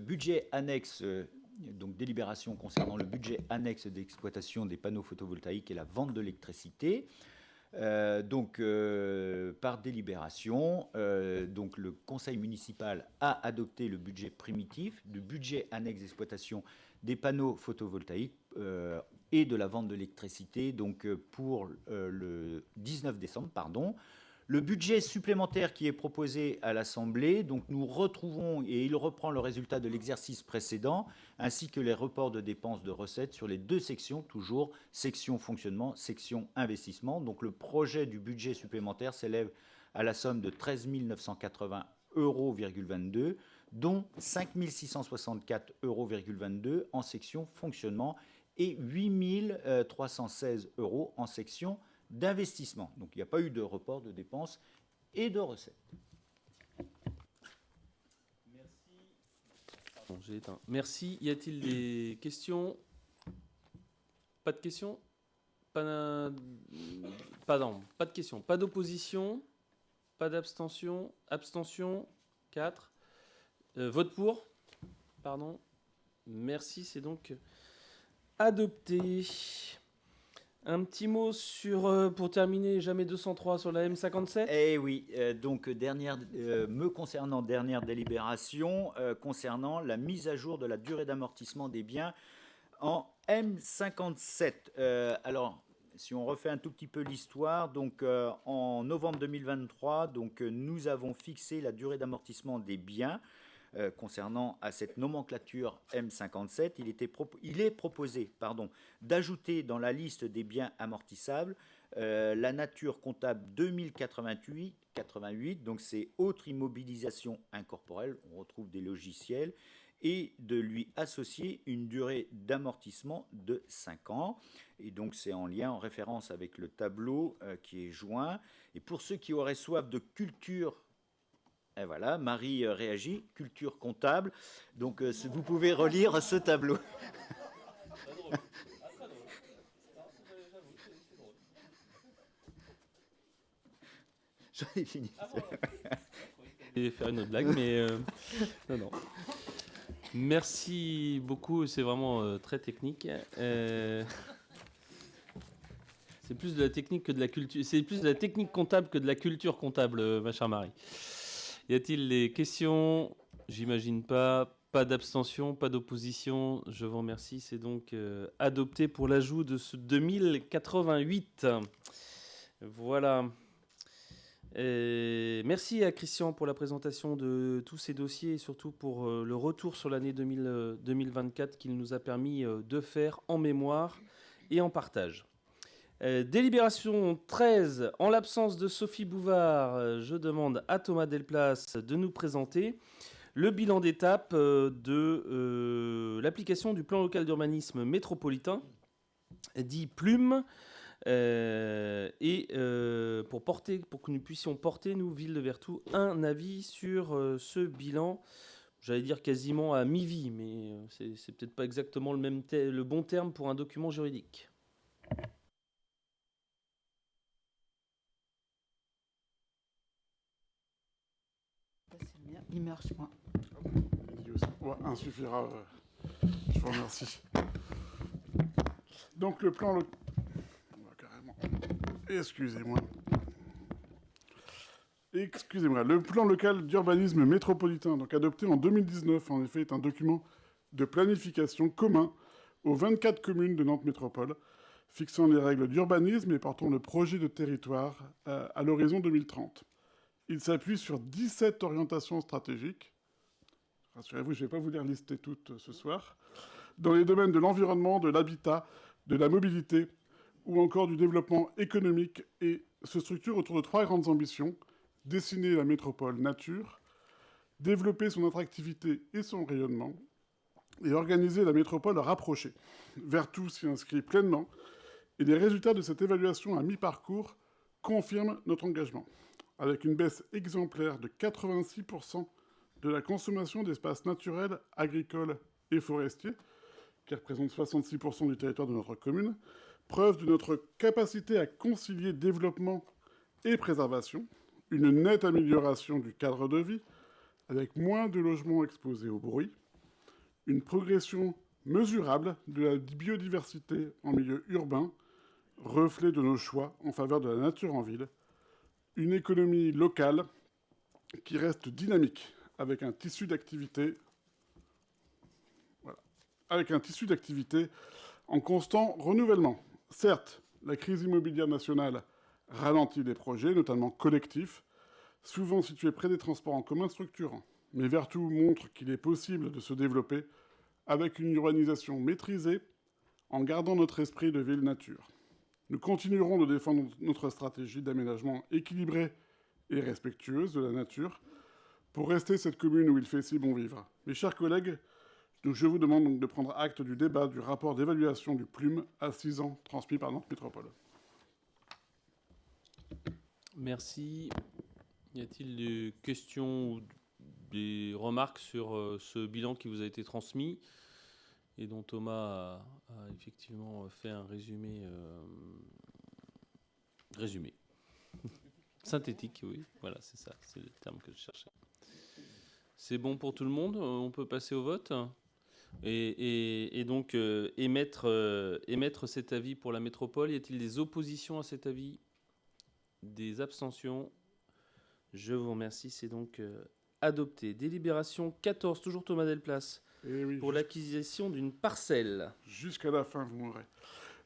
budget annexe, donc délibération concernant le budget annexe d'exploitation des panneaux photovoltaïques et la vente de l'électricité. Donc, par délibération, donc le conseil municipal a adopté le budget primitif du budget annexe d'exploitation des panneaux photovoltaïques et de la vente de l'électricité, donc pour le 19 décembre, pardon. Le budget supplémentaire qui est proposé à l'Assemblée, donc nous retrouvons, et il reprend le résultat de l'exercice précédent, ainsi que les reports de dépenses de recettes sur les deux sections, toujours section fonctionnement, section investissement. Donc le projet du budget supplémentaire s'élève à la somme de 13 980,22 euros, dont 5 664,22 euros en section fonctionnement et 8 316 euros en section d'investissement. Donc il n'y a pas eu de report de dépenses et de recettes. Merci. Bon, j'ai éteint. Merci. Y a-t-il des questions? Pas de questions? Pas de questions. Pas d'opposition? Pas d'abstention? Abstention? 4. Vote pour? Pardon. Merci, c'est donc adopté. Un petit mot sur, pour terminer, jamais 203 sur la M57. Eh oui, donc me concernant, dernière délibération concernant la mise à jour de la durée d'amortissement des biens en M57. Alors, si on refait un tout petit peu l'histoire, donc en novembre 2023, donc nous avons fixé la durée d'amortissement des biens concernant à cette nomenclature M57, il est proposé d'ajouter dans la liste des biens amortissables la nature comptable 2088, donc c'est autre immobilisation incorporelle, on retrouve des logiciels, et de lui associer une durée d'amortissement de 5 ans. Et donc c'est en lien, en référence avec le tableau qui est joint. Et pour ceux qui auraient soif de culture, et voilà, Marie réagit, culture comptable, donc vous pouvez relire ce tableau. J'en ai fini. Je vais faire une autre blague, mais non. Merci beaucoup, c'est vraiment très technique. C'est plus de la technique que de la culture. C'est plus de la technique comptable que de la culture comptable, ma chère Marie. Y a-t-il des questions? J'imagine pas. Pas d'abstention, pas d'opposition. Je vous remercie. C'est donc adopté pour l'ajout de ce 2088. Voilà. Merci à Christian pour la présentation de tous ces dossiers et surtout pour le retour sur l'année 2024 qu'il nous a permis de faire en mémoire et en partage. Délibération 13. En l'absence de Sophie Bouvard, je demande à Thomas Delplace de nous présenter le bilan d'étape de l'application du plan local d'urbanisme métropolitain, dit Plume, pour que nous puissions porter, nous, Ville de Vertou, un avis sur ce bilan. J'allais dire quasiment à mi-vie, mais c'est peut-être pas exactement le bon terme pour un document juridique. Il marche moins. Ouais, un suffira. Je vous remercie. Donc le plan local... Carrément. Excusez-moi. Le plan local d'urbanisme métropolitain, donc adopté en 2019, en effet, est un document de planification commun aux 24 communes de Nantes Métropole, fixant les règles d'urbanisme et portant le projet de territoire à l'horizon 2030. Il s'appuie sur 17 orientations stratégiques. Rassurez-vous, je ne vais pas vous les lister toutes ce soir. Dans les domaines de l'environnement, de l'habitat, de la mobilité ou encore du développement économique et se structure autour de 3 grandes ambitions. Dessiner la métropole nature, développer son attractivité et son rayonnement et organiser la métropole rapprochée. Vertou s'y inscrit pleinement et les résultats de cette évaluation à mi-parcours confirment notre engagement. Avec une baisse exemplaire de 86% de la consommation d'espaces naturels, agricoles et forestiers, qui représentent 66% du territoire de notre commune, preuve de notre capacité à concilier développement et préservation, une nette amélioration du cadre de vie, avec moins de logements exposés au bruit, une progression mesurable de la biodiversité en milieu urbain, reflet de nos choix en faveur de la nature en ville, une économie locale qui reste dynamique, avec un tissu d'activité en constant renouvellement. Certes, la crise immobilière nationale ralentit les projets, notamment collectifs, souvent situés près des transports en commun structurants. Mais Vertou montre qu'il est possible de se développer avec une urbanisation maîtrisée en gardant notre esprit de ville-nature. Nous continuerons de défendre notre stratégie d'aménagement équilibrée et respectueuse de la nature pour rester cette commune où il fait si bon vivre. Mes chers collègues, je vous demande donc de prendre acte du débat du rapport d'évaluation du Plume à 6 ans transmis par Nantes Métropole. Merci. Y a-t-il des questions ou des remarques sur ce bilan qui vous a été transmis et dont Thomas a effectivement fait un résumé synthétique, oui, voilà, c'est ça, c'est le terme que je cherchais. C'est bon pour tout le monde, on peut passer au vote et donc émettre cet avis pour la métropole. Y a-t-il des oppositions à cet avis? Des abstentions? Je vous remercie, c'est donc adopté. Délibération 14, toujours Thomas Delplace, oui, pour l'acquisition d'une parcelle. Jusqu'à la fin, vous m'aurez.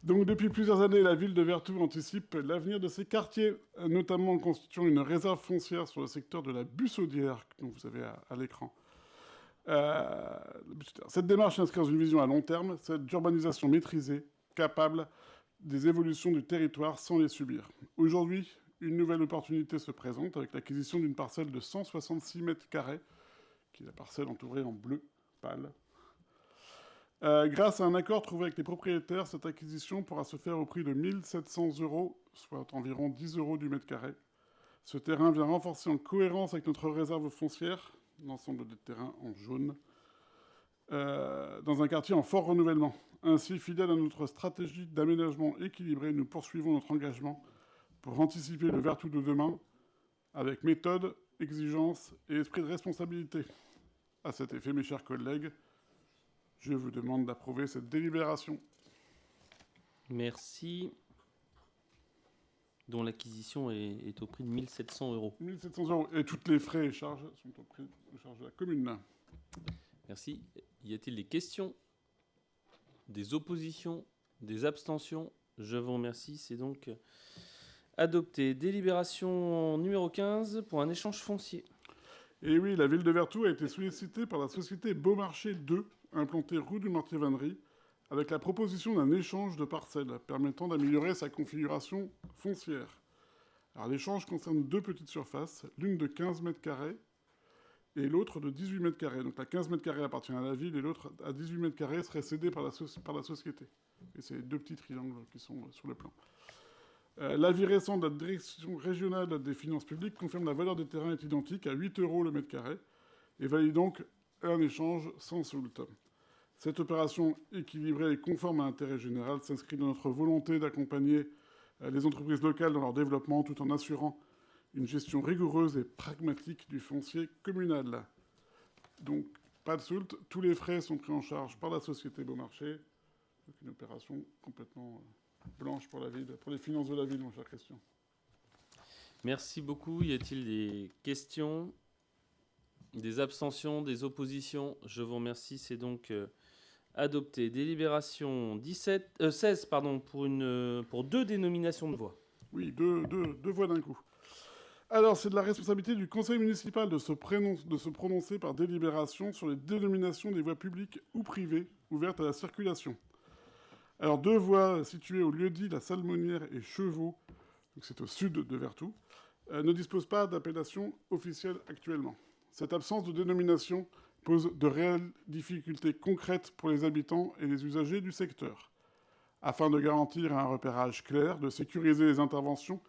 Donc, depuis plusieurs années, la ville de Vertou anticipe l'avenir de ses quartiers, notamment en constituant une réserve foncière sur le secteur de la Bussaudière, dont vous avez à l'écran. Cette démarche s'inscrit dans une vision à long terme, celle d'urbanisation maîtrisée, capable des évolutions du territoire sans les subir. Aujourd'hui, une nouvelle opportunité se présente avec l'acquisition d'une parcelle de 166 mètres carrés, qui est la parcelle entourée en bleu pâle. Grâce à un accord trouvé avec les propriétaires, cette acquisition pourra se faire au prix de 1 700 €, soit environ 10 € du mètre carré. Ce terrain vient renforcer en cohérence avec notre réserve foncière, l'ensemble des terrains en jaune, dans un quartier en fort renouvellement. Ainsi, fidèle à notre stratégie d'aménagement équilibré, nous poursuivons notre engagement pour anticiper le Vertou de demain avec méthode, exigence et esprit de responsabilité. À cet effet, mes chers collègues, je vous demande d'approuver cette délibération. Merci. Dont l'acquisition est au prix de 1 700 €. 1 700 € et toutes les frais et charges sont au prix de charge de la commune. Merci. Y a-t-il des questions? Des oppositions? Des abstentions? Je vous remercie. C'est donc adopté. Délibération numéro 15 pour un échange foncier. Et oui, la ville de Vertou a été sollicitée par la société Beaumarchais 2, implantée rue du Mortier-Vannerie, avec la proposition d'un échange de parcelles permettant d'améliorer sa configuration foncière. Alors l'échange concerne 2 petites surfaces, l'une de 15 mètres carrés et l'autre de 18 mètres carrés. Donc la 15 mètres carrés appartient à la ville et l'autre à 18 mètres carrés serait cédée par la société. Et c'est les 2 petits triangles qui sont sur le plan. L'avis récent de la Direction régionale des finances publiques confirme la valeur des terrains est identique à 8 € le mètre carré et valide donc un échange sans soult. Cette opération équilibrée et conforme à l'intérêt général s'inscrit dans notre volonté d'accompagner les entreprises locales dans leur développement tout en assurant une gestion rigoureuse et pragmatique du foncier communal. Donc, pas de soult, tous les frais sont pris en charge par la société Beaumarchais. C'est une opération complètement blanche pour la ville, pour les finances de la ville, mon cher Christian. Merci beaucoup. Y a-t-il des questions? Des abstentions? Des oppositions? Je vous remercie. C'est donc adopté. Délibération 16 pour 2 dénominations de voix. Oui, deux voix d'un coup. Alors, c'est de la responsabilité du conseil municipal de se prononcer par délibération sur les dénominations des voies publiques ou privées ouvertes à la circulation. Alors, 2 voies situées au lieu-dit La Salmonnière et Chevaux, donc c'est au sud de Vertou, ne disposent pas d'appellation officielle actuellement. Cette absence de dénomination pose de réelles difficultés concrètes pour les habitants et les usagers du secteur. Afin de garantir un repérage clair, de sécuriser les interventions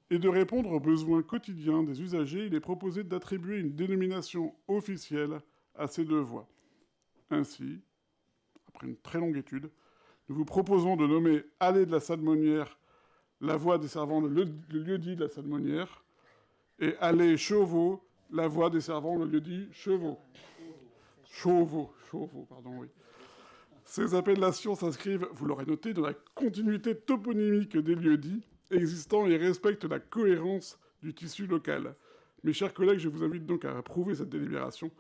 et de répondre aux besoins quotidiens des usagers, il est proposé d'attribuer une dénomination officielle à ces 2 voies. Ainsi, après une très longue étude, nous vous proposons de nommer Allée de la Salmonnière la voie desservant le lieu-dit de la Salmonnière et Allée Chevaux la voie desservant le lieu-dit Chevaux. Chauveau, pardon, oui. Ces appellations s'inscrivent, vous l'aurez noté, dans la continuité toponymique des lieux-dits existants et respectent la cohérence du tissu local. Mes chers collègues, je vous invite donc à approuver cette délibération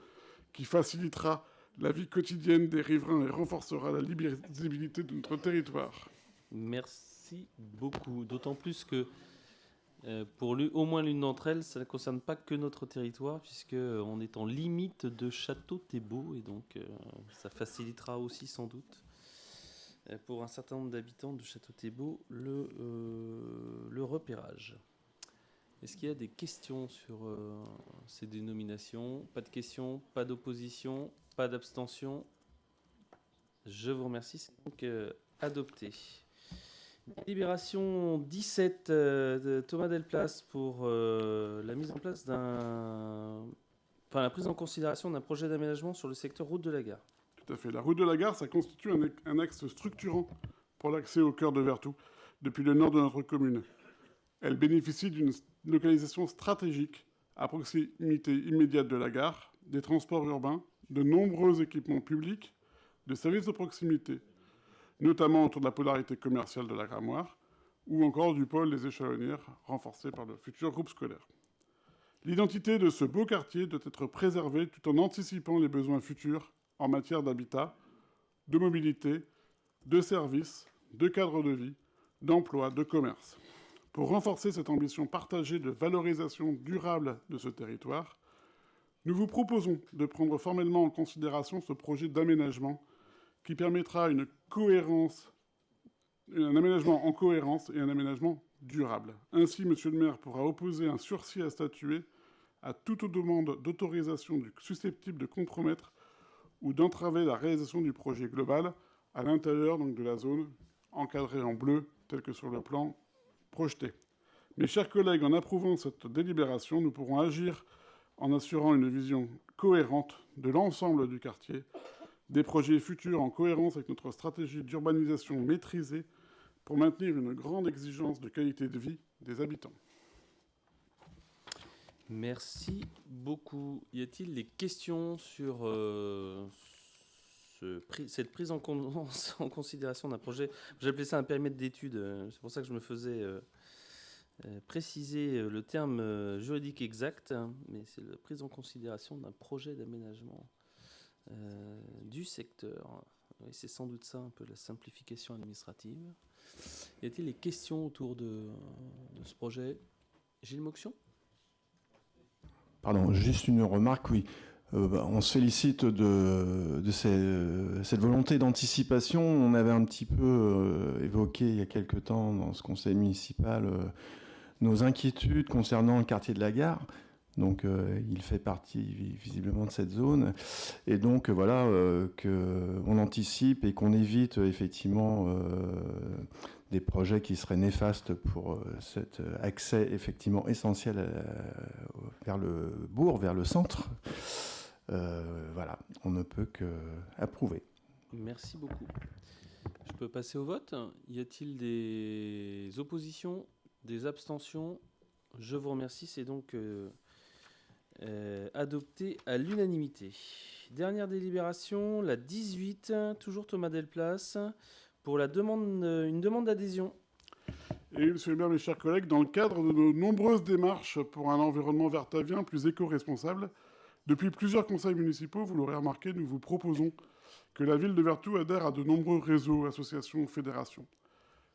qui facilitera la vie quotidienne des riverains et renforcera la lisibilité de notre territoire. Merci beaucoup. D'autant plus que pour au moins l'une d'entre elles, ça ne concerne pas que notre territoire, puisqu'on est en limite de Château-Thébault, et donc ça facilitera aussi sans doute pour un certain nombre d'habitants de Château-Thébault le repérage. Est-ce qu'il y a des questions sur ces dénominations? Pas de questions, pas d'opposition, pas d'abstention. Je vous remercie, c'est donc adopté. Délibération 17 de Thomas Delplace pour la mise en place la prise en considération d'un projet d'aménagement sur le secteur route de la gare. Tout à fait. La route de la gare, ça constitue un axe structurant pour l'accès au cœur de Vertou, depuis le nord de notre commune. Elle bénéficie d'une localisation stratégique à proximité immédiate de la gare, des transports urbains, de nombreux équipements publics, de services de proximité, notamment autour de la polarité commerciale de la Grammoire, ou encore du pôle des Échelonnières, renforcé par le futur groupe scolaire. L'identité de ce beau quartier doit être préservée tout en anticipant les besoins futurs en matière d'habitat, de mobilité, de services, de cadre de vie, d'emploi, de commerce. Pour renforcer cette ambition partagée de valorisation durable de ce territoire, Nous vous proposons de prendre formellement en considération ce projet d'aménagement qui permettra un aménagement en cohérence et un aménagement durable. Ainsi, Monsieur le maire pourra opposer un sursis à statuer à toute demande d'autorisation susceptible de compromettre ou d'entraver la réalisation du projet global à l'intérieur donc de la zone encadrée en bleu, tel que sur le plan projeté. Mes chers collègues, en approuvant cette délibération, nous pourrons agir en assurant une vision cohérente de l'ensemble du quartier, des projets futurs en cohérence avec notre stratégie d'urbanisation maîtrisée pour maintenir une grande exigence de qualité de vie des habitants. Merci beaucoup. Y a-t-il des questions sur cette prise en considération d'un projet? J'ai appelé ça un périmètre d'étude. C'est pour ça que je me faisais préciser le terme juridique exact, mais c'est la prise en considération d'un projet d'aménagement du secteur. Et c'est sans doute ça un peu la simplification administrative. Y a-t-il des questions autour de ce projet? Gilles Moxion? Pardon, juste une remarque, oui. On se félicite de cette volonté d'anticipation. On avait un petit peu évoqué il y a quelque temps dans ce conseil municipal nos inquiétudes concernant le quartier de la Gare. Donc il fait partie visiblement de cette zone. Et donc voilà, qu'on anticipe et qu'on évite effectivement des projets qui seraient néfastes pour cet accès effectivement essentiel vers le bourg, vers le centre. Voilà, on ne peut qu'approuver. Merci beaucoup. Je peux passer au vote. Y a-t-il des oppositions, des abstentions? Je vous remercie. C'est donc adopté à l'unanimité. Dernière délibération, la 18, toujours Thomas Delplace, pour une demande d'adhésion. Et monsieur le maire, mes chers collègues, dans le cadre de nos nombreuses démarches pour un environnement vertavien plus éco-responsable, depuis plusieurs conseils municipaux, vous l'aurez remarqué, nous vous proposons que la ville de Vertou adhère à de nombreux réseaux, associations, fédérations.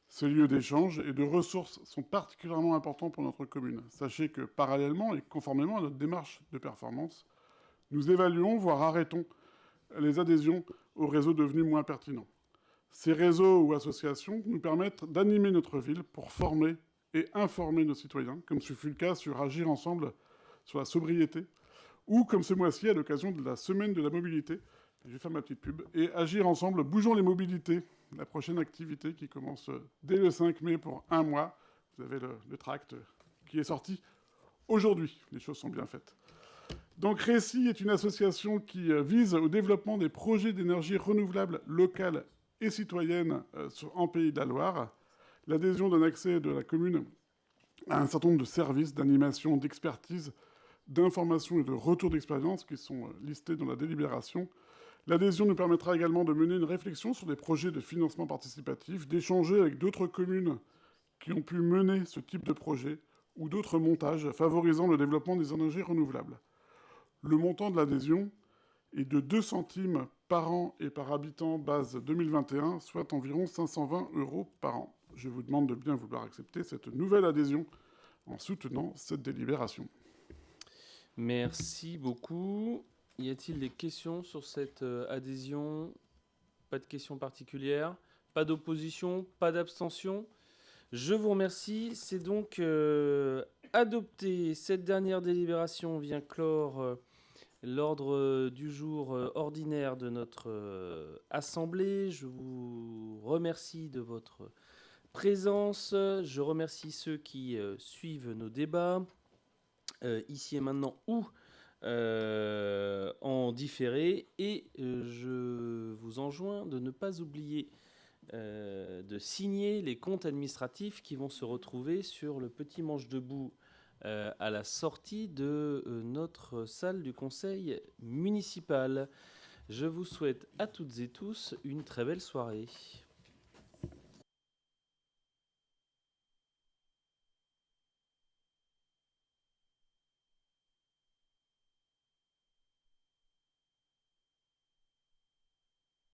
Ces lieux d'échange et de ressources sont particulièrement importants pour notre commune. Sachez que, parallèlement et conformément à notre démarche de performance, nous évaluons, voire arrêtons, les adhésions aux réseaux devenus moins pertinents. Ces réseaux ou associations nous permettent d'animer notre ville pour former et informer nos citoyens, comme ce fut le cas sur Agir ensemble sur la sobriété, ou comme ce mois-ci à l'occasion de la semaine de la mobilité. Je vais faire ma petite pub. Et Agir ensemble, bougeons les mobilités, la prochaine activité qui commence dès le 5 mai pour un mois. Vous avez le tract qui est sorti aujourd'hui. Les choses sont bien faites. Donc Récit est une association qui vise au développement des projets d'énergie renouvelable locale et citoyenne en Pays de la Loire. L'adhésion donne accès de la commune à un certain nombre de services d'animation, d'expertise, d'information et de retour d'expérience qui sont listés dans la délibération. L'adhésion nous permettra également de mener une réflexion sur des projets de financement participatif, d'échanger avec d'autres communes qui ont pu mener ce type de projet ou d'autres montages favorisant le développement des énergies renouvelables. Le montant de l'adhésion est de 2 centimes par an et par habitant base 2021, soit environ 520 € par an. Je vous demande de bien vouloir accepter cette nouvelle adhésion en soutenant cette délibération. Merci beaucoup. Y a-t-il des questions sur cette adhésion? Pas de questions particulières, pas d'opposition, pas d'abstention. Je vous remercie. C'est donc adopté. Cette dernière délibération vient clore l'ordre du jour ordinaire de notre assemblée. Je vous remercie de votre présence. Je remercie ceux qui suivent nos débats ici et maintenant ou en différé. Et je vous enjoins de ne pas oublier de signer les comptes administratifs qui vont se retrouver sur le petit manche debout à la sortie de notre salle du conseil municipal. Je vous souhaite à toutes et tous une très belle soirée.